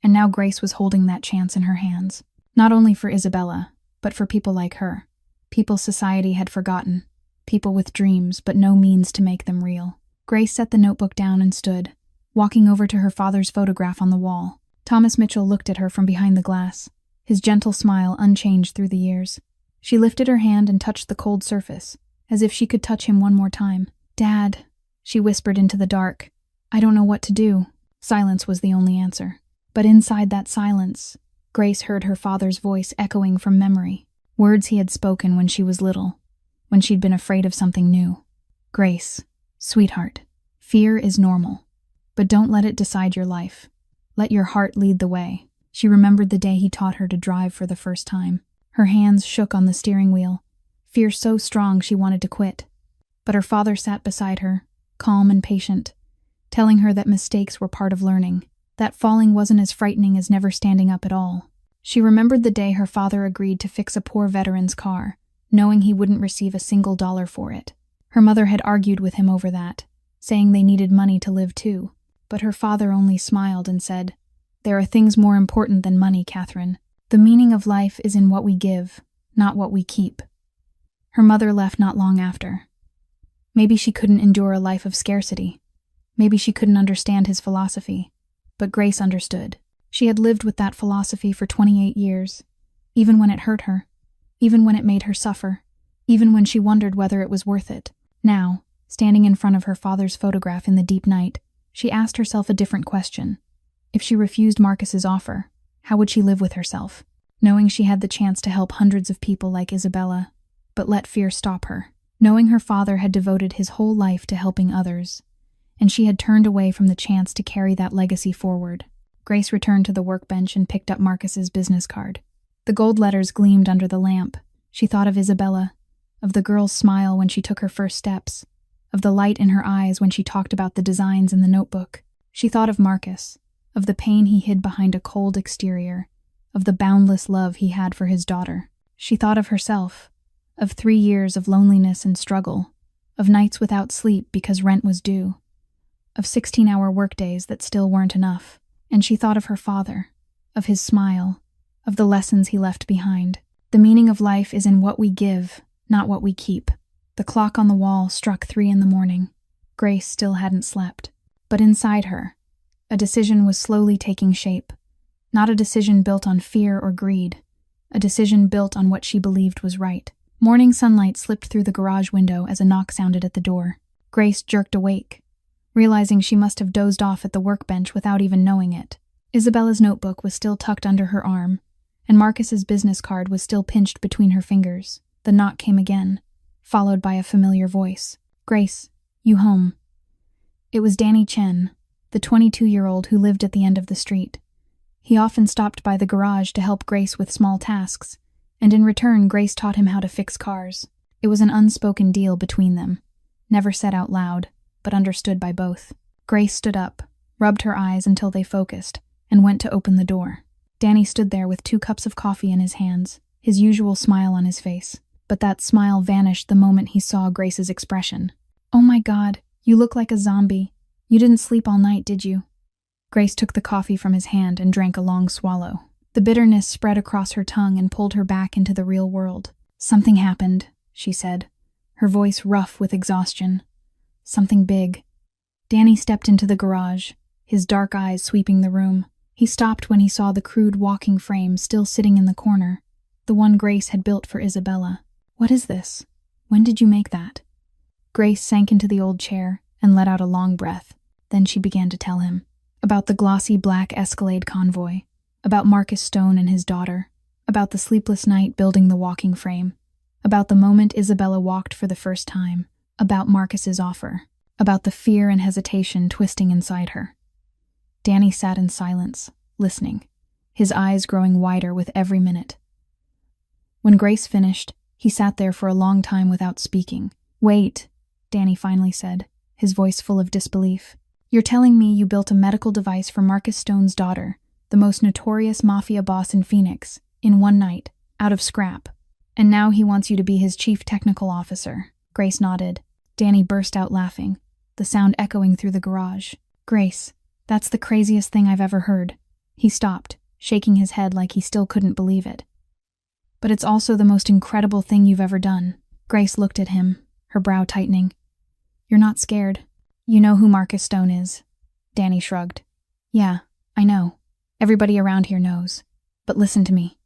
And now Grace was holding that chance in her hands. Not only for Isabella, but for people like her. People society had forgotten. People with dreams, but no means to make them real. Grace set the notebook down and stood, walking over to her father's photograph on the wall. Thomas Mitchell looked at her from behind the glass, his gentle smile unchanged through the years. She lifted her hand and touched the cold surface, as if she could touch him one more time. "Dad," she whispered into the dark. "I don't know what to do." Silence was the only answer. But inside that silence, Grace heard her father's voice echoing from memory, words he had spoken when she was little, when she'd been afraid of something new. "Grace, sweetheart, fear is normal, but don't let it decide your life. Let your heart lead the way." She remembered the day he taught her to drive for the first time. Her hands shook on the steering wheel, fear so strong she wanted to quit. But her father sat beside her, calm and patient, telling her that mistakes were part of learning, that falling wasn't as frightening as never standing up at all. She remembered the day her father agreed to fix a poor veteran's car, knowing he wouldn't receive a single dollar for it. Her mother had argued with him over that, saying they needed money to live too. But her father only smiled and said, "There are things more important than money, Catherine. The meaning of life is in what we give, not what we keep." Her mother left not long after. Maybe she couldn't endure a life of scarcity. Maybe she couldn't understand his philosophy. But Grace understood. She had lived with that philosophy for 28 years, even when it hurt her, even when it made her suffer, even when she wondered whether it was worth it. Now, standing in front of her father's photograph in the deep night, she asked herself a different question. If she refused Marcus's offer, how would she live with herself, knowing she had the chance to help hundreds of people like Isabella, but let fear stop her, knowing her father had devoted his whole life to helping others, and she had turned away from the chance to carry that legacy forward? Grace returned to the workbench and picked up Marcus's business card. The gold letters gleamed under the lamp. She thought of Isabella, of the girl's smile when she took her first steps, of the light in her eyes when she talked about the designs in the notebook. She thought of Marcus, of the pain he hid behind a cold exterior, of the boundless love he had for his daughter. She thought of herself, of 3 years of loneliness and struggle, of nights without sleep because rent was due, of 16-hour workdays that still weren't enough. And she thought of her father, of his smile, of the lessons he left behind. The meaning of life is in what we give, not what we keep. The clock on the wall struck 3 in the morning. Grace still hadn't slept. But inside her, a decision was slowly taking shape. Not a decision built on fear or greed, a decision built on what she believed was right. Morning sunlight slipped through the garage window as a knock sounded at the door. Grace jerked awake, realizing she must have dozed off at the workbench without even knowing it. Isabella's notebook was still tucked under her arm, and Marcus's business card was still pinched between her fingers. The knock came again, followed by a familiar voice. "Grace, you home?" It was Danny Chen, the 22-year-old who lived at the end of the street. He often stopped by the garage to help Grace with small tasks, and in return Grace taught him how to fix cars. It was an unspoken deal between them, never said out loud, but understood by both. Grace stood up, rubbed her eyes until they focused, and went to open the door. Danny stood there with 2 cups of coffee in his hands, his usual smile on his face. But that smile vanished the moment he saw Grace's expression. "Oh my God, you look like a zombie. You didn't sleep all night, did you?" Grace took the coffee from his hand and drank a long swallow. The bitterness spread across her tongue and pulled her back into the real world. "Something happened," she said, her voice rough with exhaustion. "Something big." Danny stepped into the garage, his dark eyes sweeping the room. He stopped when he saw the crude walking frame still sitting in the corner, the one Grace had built for Isabella. "What is this? When did you make that?" Grace sank into the old chair and let out a long breath. Then she began to tell him about the glossy black Escalade convoy, about Marcus Stone and his daughter, about the sleepless night building the walking frame, about the moment Isabella walked for the first time, about Marcus's offer, about the fear and hesitation twisting inside her. Danny sat in silence, listening, his eyes growing wider with every minute. When Grace finished, he sat there for a long time without speaking. "Wait," Danny finally said, his voice full of disbelief. "You're telling me you built a medical device for Marcus Stone's daughter, the most notorious Mafia boss in Phoenix, in one night, out of scrap, and now he wants you to be his chief technical officer?" Grace nodded. Danny burst out laughing, the sound echoing through the garage. "Grace, that's the craziest thing I've ever heard." He stopped, shaking his head like he still couldn't believe it. "But it's also the most incredible thing you've ever done." Grace looked at him, her brow tightening. "You're not scared. You know who Marcus Stone is." Danny shrugged. "Yeah, I know. Everybody around here knows. But listen to me."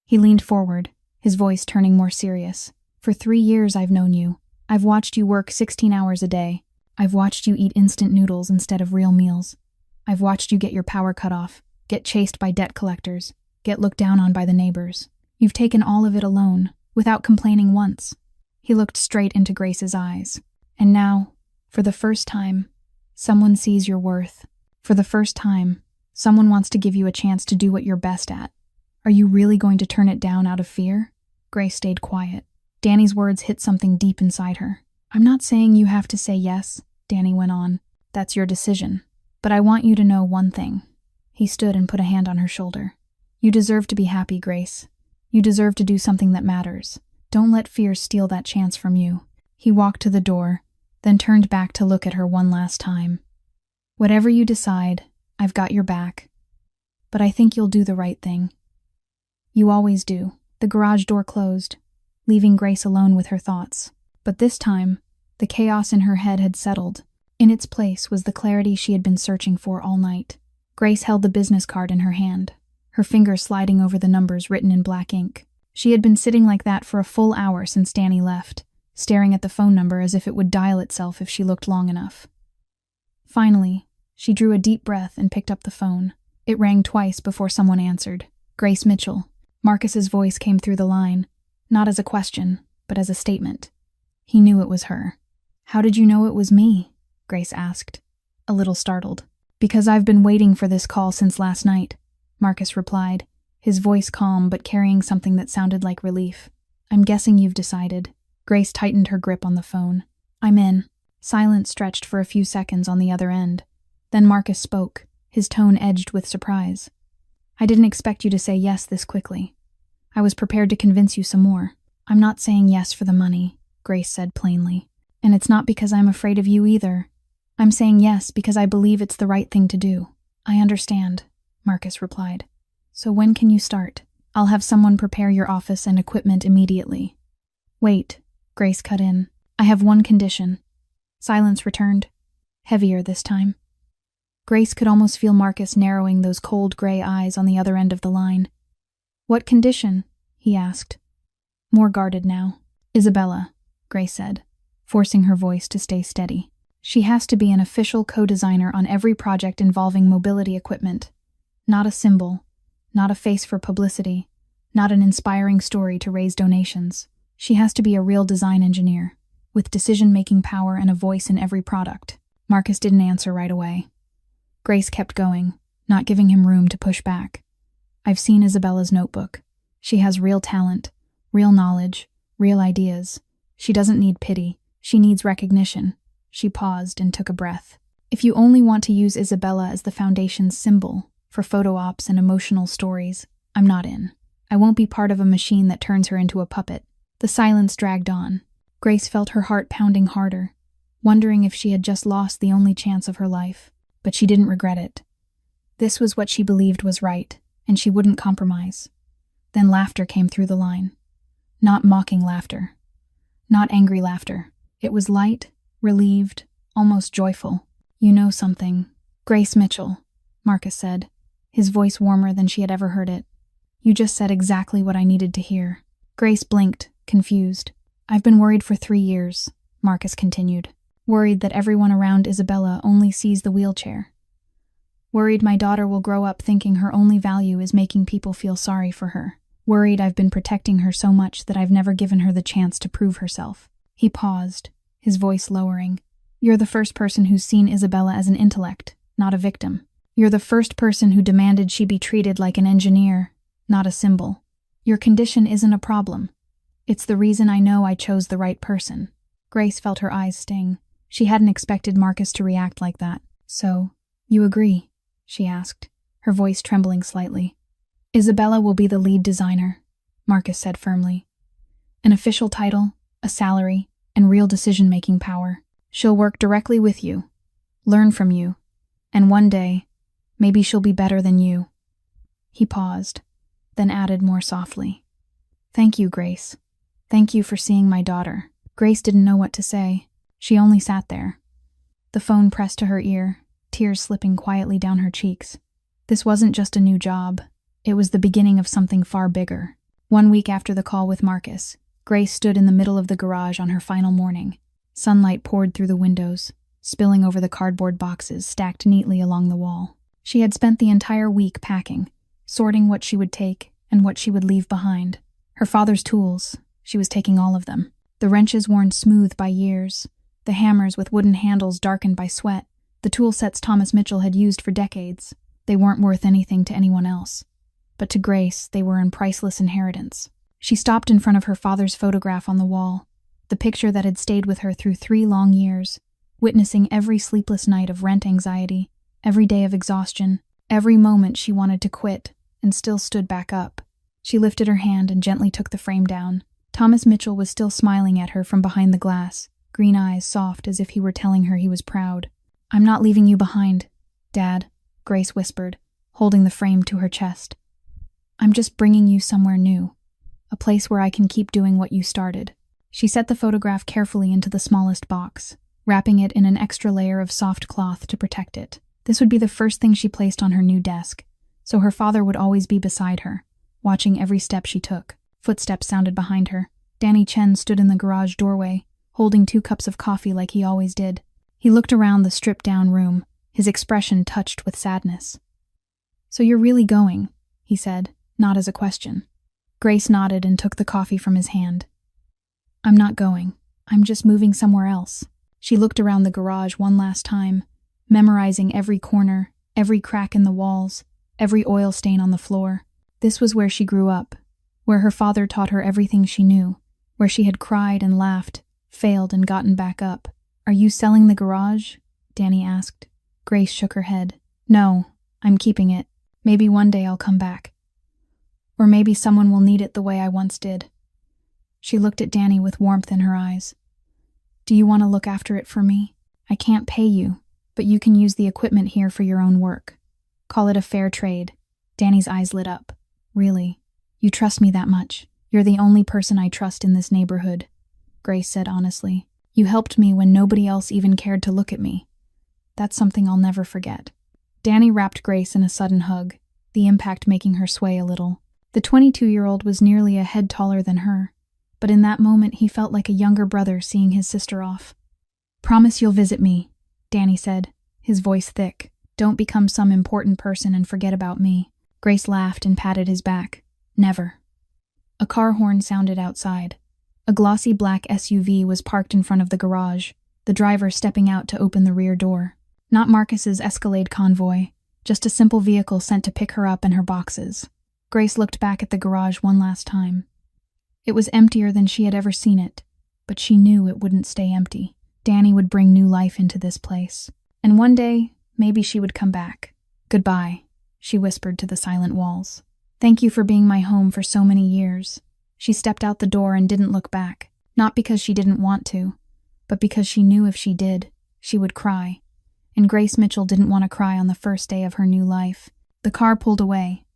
He leaned forward, his voice turning more serious. "For 3 years I've known you. I've watched you work 16 hours a day. I've watched you eat instant noodles instead of real meals. I've watched you get your power cut off, get chased by debt collectors, get looked down on by the neighbors. You've taken all of it alone, without complaining once." He looked straight into Grace's eyes. "And now, for the first time, someone sees your worth. For the first time, someone wants to give you a chance to do what you're best at. Are you really going to turn it down out of fear?" Grace stayed quiet. Danny's words hit something deep inside her. "I'm not saying you have to say yes," Danny went on. "That's your decision. But I want you to know one thing." He stood and put a hand on her shoulder. "You deserve to be happy, Grace. You deserve to do something that matters. Don't let fear steal that chance from you." He walked to the door, then turned back to look at her one last time. Whatever you decide, I've got your back. But I think you'll do the right thing. You always do. The garage door closed, leaving Grace alone with her thoughts. But this time, the chaos in her head had settled. In its place was the clarity she had been searching for all night. Grace held the business card in her hand, her fingers sliding over the numbers written in black ink. She had been sitting like that for a full hour since Danny left, staring at the phone number as if it would dial itself if she looked long enough. Finally, she drew a deep breath and picked up the phone. It rang twice before someone answered. Grace Mitchell. Marcus's voice came through the line, not as a question, but as a statement. He knew it was her. "How did you know it was me?" Grace asked, a little startled. "Because I've been waiting for this call since last night," Marcus replied, his voice calm but carrying something that sounded like relief. "I'm guessing you've decided." Grace tightened her grip on the phone. "I'm in." Silence stretched for a few seconds on the other end. Then Marcus spoke, his tone edged with surprise. "I didn't expect you to say yes this quickly. I was prepared to convince you some more." "I'm not saying yes for the money," Grace said plainly. "And it's not because I'm afraid of you either. I'm saying yes because I believe it's the right thing to do." "I understand," Marcus replied. "So when can you start? I'll have someone prepare your office and equipment immediately." "Wait," Grace cut in. "I have one condition." Silence returned, heavier this time. Grace could almost feel Marcus narrowing those cold gray eyes on the other end of the line. "What condition?" he asked. More guarded now. "Isabella," Grace said, forcing her voice to stay steady. "She has to be an official co-designer on every project involving mobility equipment. Not a symbol, not a face for publicity, not an inspiring story to raise donations. She has to be a real design engineer, with decision-making power and a voice in every product." Marcus didn't answer right away. Grace kept going, not giving him room to push back. "I've seen Isabella's notebook. She has real talent, real knowledge, real ideas. She doesn't need pity. She needs recognition." She paused and took a breath. "If you only want to use Isabella as the foundation's symbol, for photo ops and emotional stories, I'm not in. I won't be part of a machine that turns her into a puppet." The silence dragged on. Grace felt her heart pounding harder, wondering if she had just lost the only chance of her life. But she didn't regret it. This was what she believed was right, and she wouldn't compromise. Then laughter came through the line. Not mocking laughter. Not angry laughter. It was light, relieved, almost joyful. "You know something, Grace Mitchell," Marcus said, his voice warmer than she had ever heard it. "You just said exactly what I needed to hear." Grace blinked, confused. "I've been worried for 3 years," Marcus continued. "Worried that everyone around Isabella only sees the wheelchair. Worried my daughter will grow up thinking her only value is making people feel sorry for her. Worried I've been protecting her so much that I've never given her the chance to prove herself." He paused, his voice lowering. "You're the first person who's seen Isabella as an intellect, not a victim. You're the first person who demanded she be treated like an engineer, not a symbol. Your condition isn't a problem. It's the reason I know I chose the right person." Grace felt her eyes sting. She hadn't expected Marcus to react like that. "So, you agree?" she asked, her voice trembling slightly. "Isabella will be the lead designer," Marcus said firmly. "An official title, a salary, and real decision-making power. She'll work directly with you, learn from you, and one day, maybe she'll be better than you." He paused, then added more softly, "Thank you, Grace. Thank you for seeing my daughter." Grace didn't know what to say. She only sat there. The phone pressed to her ear, tears slipping quietly down her cheeks. This wasn't just a new job. It was the beginning of something far bigger. 1 week after the call with Marcus, Grace stood in the middle of the garage on her final morning. Sunlight poured through the windows, spilling over the cardboard boxes stacked neatly along the wall. She had spent the entire week packing, sorting what she would take and what she would leave behind. Her father's tools, she was taking all of them. The wrenches worn smooth by years, the hammers with wooden handles darkened by sweat, the tool sets Thomas Mitchell had used for decades. They weren't worth anything to anyone else. But to Grace, they were a priceless inheritance. She stopped in front of her father's photograph on the wall, the picture that had stayed with her through 3 long years, witnessing every sleepless night of rent anxiety, every day of exhaustion, every moment she wanted to quit and still stood back up. She lifted her hand and gently took the frame down. Thomas Mitchell was still smiling at her from behind the glass, green eyes soft as if he were telling her he was proud. I'm not leaving you behind, Dad, Grace whispered, holding the frame to her chest. I'm just bringing you somewhere new, a place where I can keep doing what you started. She set the photograph carefully into the smallest box, wrapping it in an extra layer of soft cloth to protect it. This would be the first thing she placed on her new desk, so her father would always be beside her, watching every step she took. Footsteps sounded behind her. Danny Chen stood in the garage doorway, holding 2 cups of coffee like he always did. He looked around the stripped-down room, his expression touched with sadness. So you're really going, he said, not as a question. Grace nodded and took the coffee from his hand. I'm not going. I'm just moving somewhere else. She looked around the garage one last time, memorizing every corner, every crack in the walls, every oil stain on the floor. This was where she grew up, where her father taught her everything she knew, where she had cried and laughed, failed and gotten back up. Are you selling the garage? Danny asked. Grace shook her head. No, I'm keeping it. Maybe one day I'll come back. Or maybe someone will need it the way I once did. She looked at Danny with warmth in her eyes. Do you want to look after it for me? I can't pay you, but you can use the equipment here for your own work. Call it a fair trade. Danny's eyes lit up. Really? You trust me that much? You're the only person I trust in this neighborhood, Grace said honestly. You helped me when nobody else even cared to look at me. That's something I'll never forget. Danny wrapped Grace in a sudden hug, the impact making her sway a little. The 22-year-old was nearly a head taller than her, but in that moment he felt like a younger brother seeing his sister off. Promise you'll visit me, Danny said, his voice thick. Don't become some important person and forget about me. Grace laughed and patted his back. Never. A car horn sounded outside. A glossy black SUV was parked in front of the garage, the driver stepping out to open the rear door. Not Marcus's Escalade convoy, just a simple vehicle sent to pick her up and her boxes. Grace looked back at the garage one last time. It was emptier than she had ever seen it, but she knew it wouldn't stay empty. Danny would bring new life into this place. And one day, maybe she would come back. Goodbye, she whispered to the silent walls. Thank you for being my home for so many years. She stepped out the door and didn't look back, not because she didn't want to, but because she knew if she did, she would cry. And Grace Mitchell didn't want to cry on the first day of her new life. The car pulled away,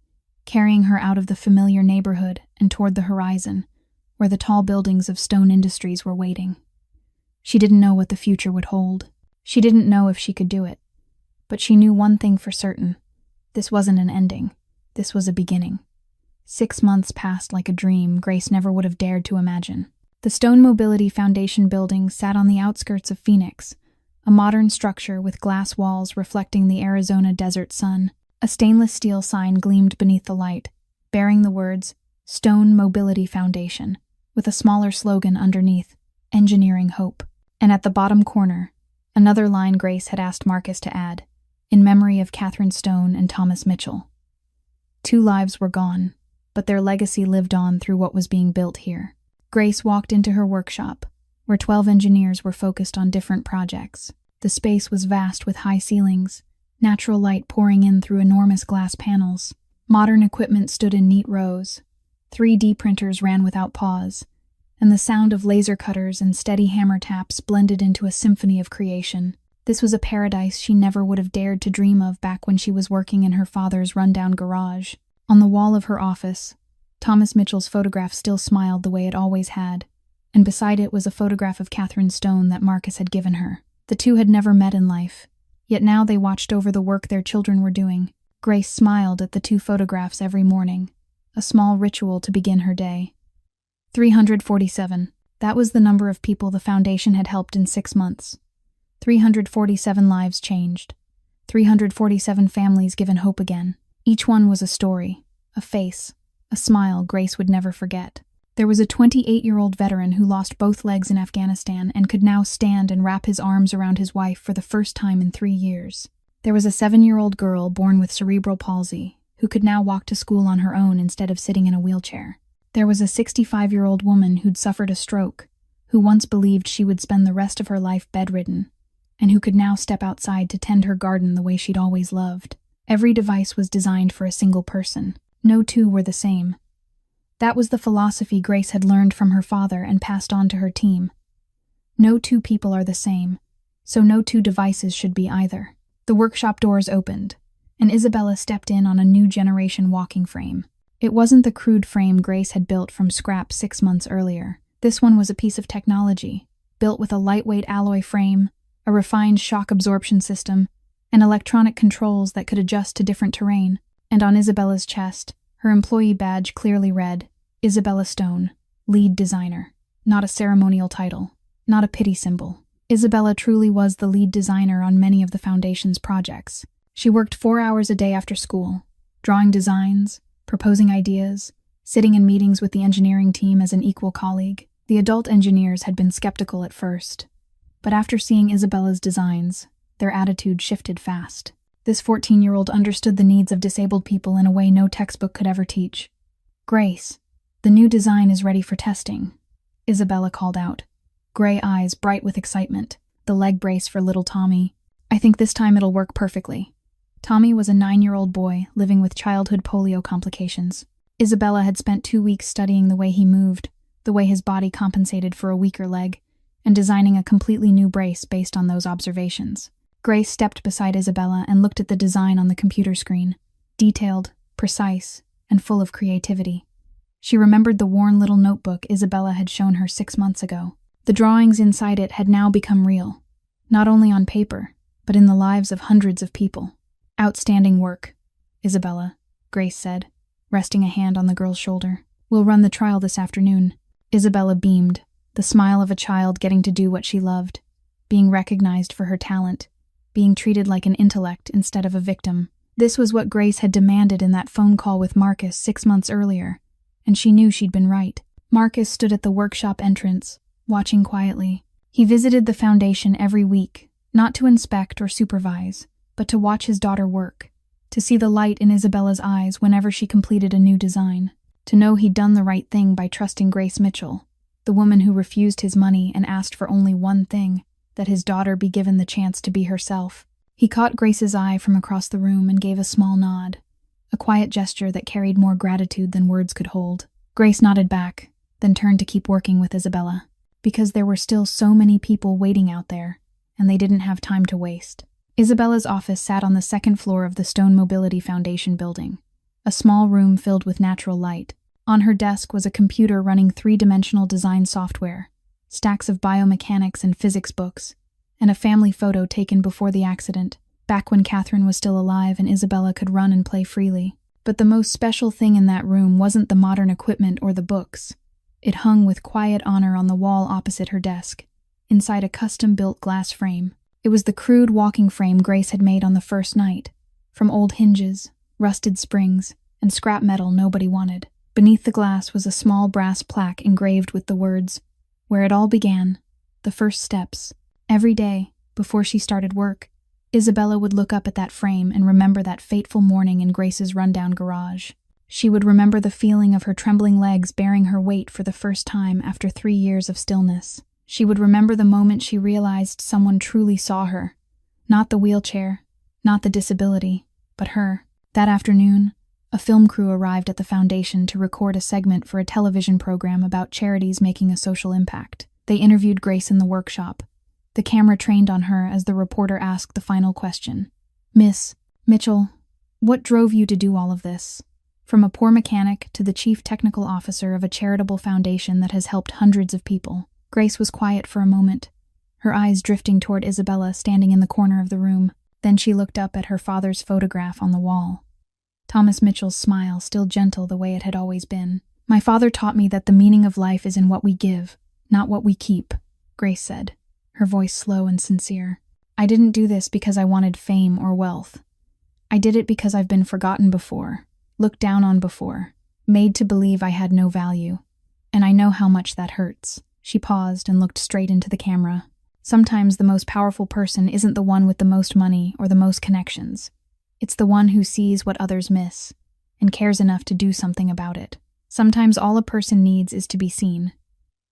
carrying her out of the familiar neighborhood and toward the horizon, where the tall buildings of Stone Industries were waiting. She didn't know what the future would hold. She didn't know if she could do it. But she knew one thing for certain. This wasn't an ending. This was a beginning. 6 months passed like a dream Grace never would have dared to imagine. The Stone Mobility Foundation building sat on the outskirts of Phoenix, a modern structure with glass walls reflecting the Arizona desert sun. A stainless steel sign gleamed beneath the light, bearing the words, Stone Mobility Foundation, with a smaller slogan underneath, Engineering Hope. And at the bottom corner, another line Grace had asked Marcus to add, in memory of Catherine Stone and Thomas Mitchell. 2 lives were gone, but their legacy lived on through what was being built here. Grace walked into her workshop, where 12 engineers were focused on different projects. The space was vast with high ceilings, natural light pouring in through enormous glass panels. Modern equipment stood in neat rows. 3D printers ran without pause, and the sound of laser cutters and steady hammer taps blended into a symphony of creation. This was a paradise she never would have dared to dream of back when she was working in her father's rundown garage. On the wall of her office, Thomas Mitchell's photograph still smiled the way it always had, and beside it was a photograph of Catherine Stone that Marcus had given her. The two had never met in life, yet now they watched over the work their children were doing. Grace smiled at the 2 photographs every morning, a small ritual to begin her day. 347. That was the number of people the foundation had helped in 6 months. 347 lives changed. 347 families given hope again. Each one was a story, a face, a smile Grace would never forget. There was a 28-year-old veteran who lost both legs in Afghanistan and could now stand and wrap his arms around his wife for the first time in 3 years. There was a 7-year-old girl born with cerebral palsy who could now walk to school on her own instead of sitting in a wheelchair. There was a 65-year-old woman who'd suffered a stroke, who once believed she would spend the rest of her life bedridden, and who could now step outside to tend her garden the way she'd always loved. Every device was designed for a single person. No 2 were the same. That was the philosophy Grace had learned from her father and passed on to her team. No 2 people are the same, so no two devices should be either. The workshop doors opened, and Isabella stepped in on a new generation walking frame. It wasn't the crude frame Grace had built from scrap 6 months earlier. This one was a piece of technology, built with a lightweight alloy frame, a refined shock absorption system, and electronic controls that could adjust to different terrain. And on Isabella's chest, her employee badge clearly read, Isabella Stone, lead designer. Not a ceremonial title, not a pity symbol. Isabella truly was the lead designer on many of the Foundation's projects. She worked 4 hours a day after school, drawing designs, proposing ideas, sitting in meetings with the engineering team as an equal colleague. The adult engineers had been skeptical at first, but after seeing Isabella's designs, their attitude shifted fast. This 14-year-old understood the needs of disabled people in a way no textbook could ever teach. Grace, the new design is ready for testing, Isabella called out, gray eyes bright with excitement, the leg brace for little Tommy. I think this time it'll work perfectly. Tommy was a 9-year-old boy living with childhood polio complications. Isabella had spent 2 weeks studying the way he moved, the way his body compensated for a weaker leg, and designing a completely new brace based on those observations. Grace stepped beside Isabella and looked at the design on the computer screen, detailed, precise, and full of creativity. She remembered the worn little notebook Isabella had shown her 6 months ago. The drawings inside it had now become real, not only on paper, but in the lives of hundreds of people. Outstanding work, Isabella, Grace said, resting a hand on the girl's shoulder. We'll run the trial this afternoon. Isabella beamed, the smile of a child getting to do what she loved, being recognized for her talent, being treated like an intellect instead of a victim. This was what Grace had demanded in that phone call with Marcus 6 months earlier, and she knew she'd been right. Marcus stood at the workshop entrance, watching quietly. He visited the Foundation every week, not to inspect or supervise, but to watch his daughter work, to see the light in Isabella's eyes whenever she completed a new design, to know he'd done the right thing by trusting Grace Mitchell, the woman who refused his money and asked for only one thing, that his daughter be given the chance to be herself. He caught Grace's eye from across the room and gave a small nod, a quiet gesture that carried more gratitude than words could hold. Grace nodded back, then turned to keep working with Isabella, because there were still so many people waiting out there, and they didn't have time to waste. Isabella's office sat on the 2nd floor of the Stone Mobility Foundation building, a small room filled with natural light. On her desk was a computer running 3-dimensional design software, stacks of biomechanics and physics books, and a family photo taken before the accident, back when Catherine was still alive and Isabella could run and play freely. But the most special thing in that room wasn't the modern equipment or the books. It hung with quiet honor on the wall opposite her desk, inside a custom-built glass frame. It was the crude walking frame Grace had made on the first night, from old hinges, rusted springs, and scrap metal nobody wanted. Beneath the glass was a small brass plaque engraved with the words, "Where it all began, the first steps." Every day, before she started work, Isabella would look up at that frame and remember that fateful morning in Grace's rundown garage. She would remember the feeling of her trembling legs bearing her weight for the first time after 3 years of stillness. She would remember the moment she realized someone truly saw her. Not the wheelchair, not the disability, but her. That afternoon, a film crew arrived at the Foundation to record a segment for a television program about charities making a social impact. They interviewed Grace in the workshop. The camera trained on her as the reporter asked the final question. Miss Mitchell, what drove you to do all of this? From a poor mechanic to the chief technical officer of a charitable foundation that has helped hundreds of people. Grace was quiet for a moment, her eyes drifting toward Isabella standing in the corner of the room. Then she looked up at her father's photograph on the wall. Thomas Mitchell's smile still gentle the way it had always been. My father taught me that the meaning of life is in what we give, not what we keep, Grace said, her voice slow and sincere. I didn't do this because I wanted fame or wealth. I did it because I've been forgotten before, looked down on before, made to believe I had no value. And I know how much that hurts. She paused and looked straight into the camera. Sometimes the most powerful person isn't the one with the most money or the most connections. It's the one who sees what others miss and cares enough to do something about it. Sometimes all a person needs is to be seen.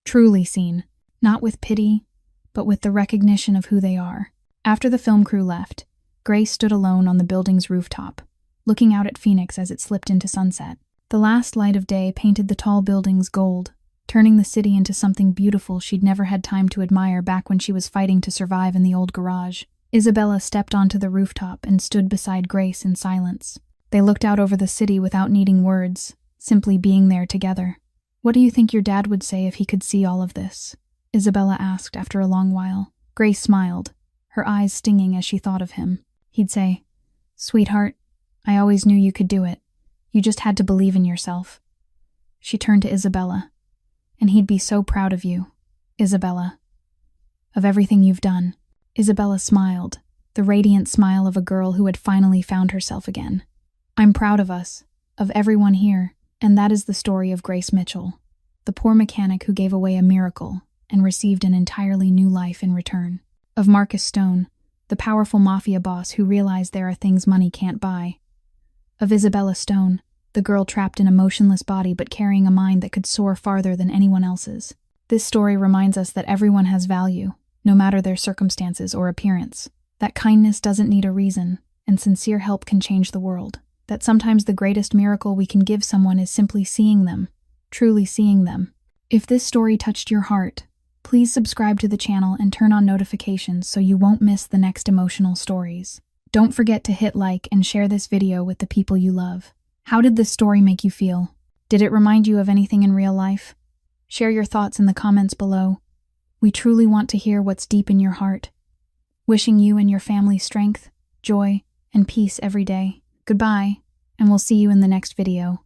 Truly seen, not with pity, but with the recognition of who they are. After the film crew left, Grace stood alone on the building's rooftop, looking out at Phoenix as it slipped into sunset. The last light of day painted the tall buildings gold, turning the city into something beautiful she'd never had time to admire back when she was fighting to survive in the old garage. Isabella stepped onto the rooftop and stood beside Grace in silence. They looked out over the city without needing words, simply being there together. "What do you think your dad would say if he could see all of this?" Isabella asked after a long while. Grace smiled, her eyes stinging as she thought of him. He'd say, "Sweetheart, I always knew you could do it. You just had to believe in yourself." She turned to Isabella. "And he'd be so proud of you, Isabella. Of everything you've done." Isabella smiled, the radiant smile of a girl who had finally found herself again. "I'm proud of us, of everyone here, and that is the story of Grace Mitchell, the poor mechanic who gave away a miracle and received an entirely new life in return. Of Marcus Stone, the powerful Mafia boss who realized there are things money can't buy. Of Isabella Stone, the girl trapped in a motionless body but carrying a mind that could soar farther than anyone else's. This story reminds us that everyone has value, no matter their circumstances or appearance. That kindness doesn't need a reason, and sincere help can change the world. That sometimes the greatest miracle we can give someone is simply seeing them, truly seeing them. If this story touched your heart, please subscribe to the channel and turn on notifications so you won't miss the next emotional stories. Don't forget to hit like and share this video with the people you love. How did this story make you feel? Did it remind you of anything in real life? Share your thoughts in the comments below. We truly want to hear what's deep in your heart. Wishing you and your family strength, joy, and peace every day. Goodbye, and we'll see you in the next video.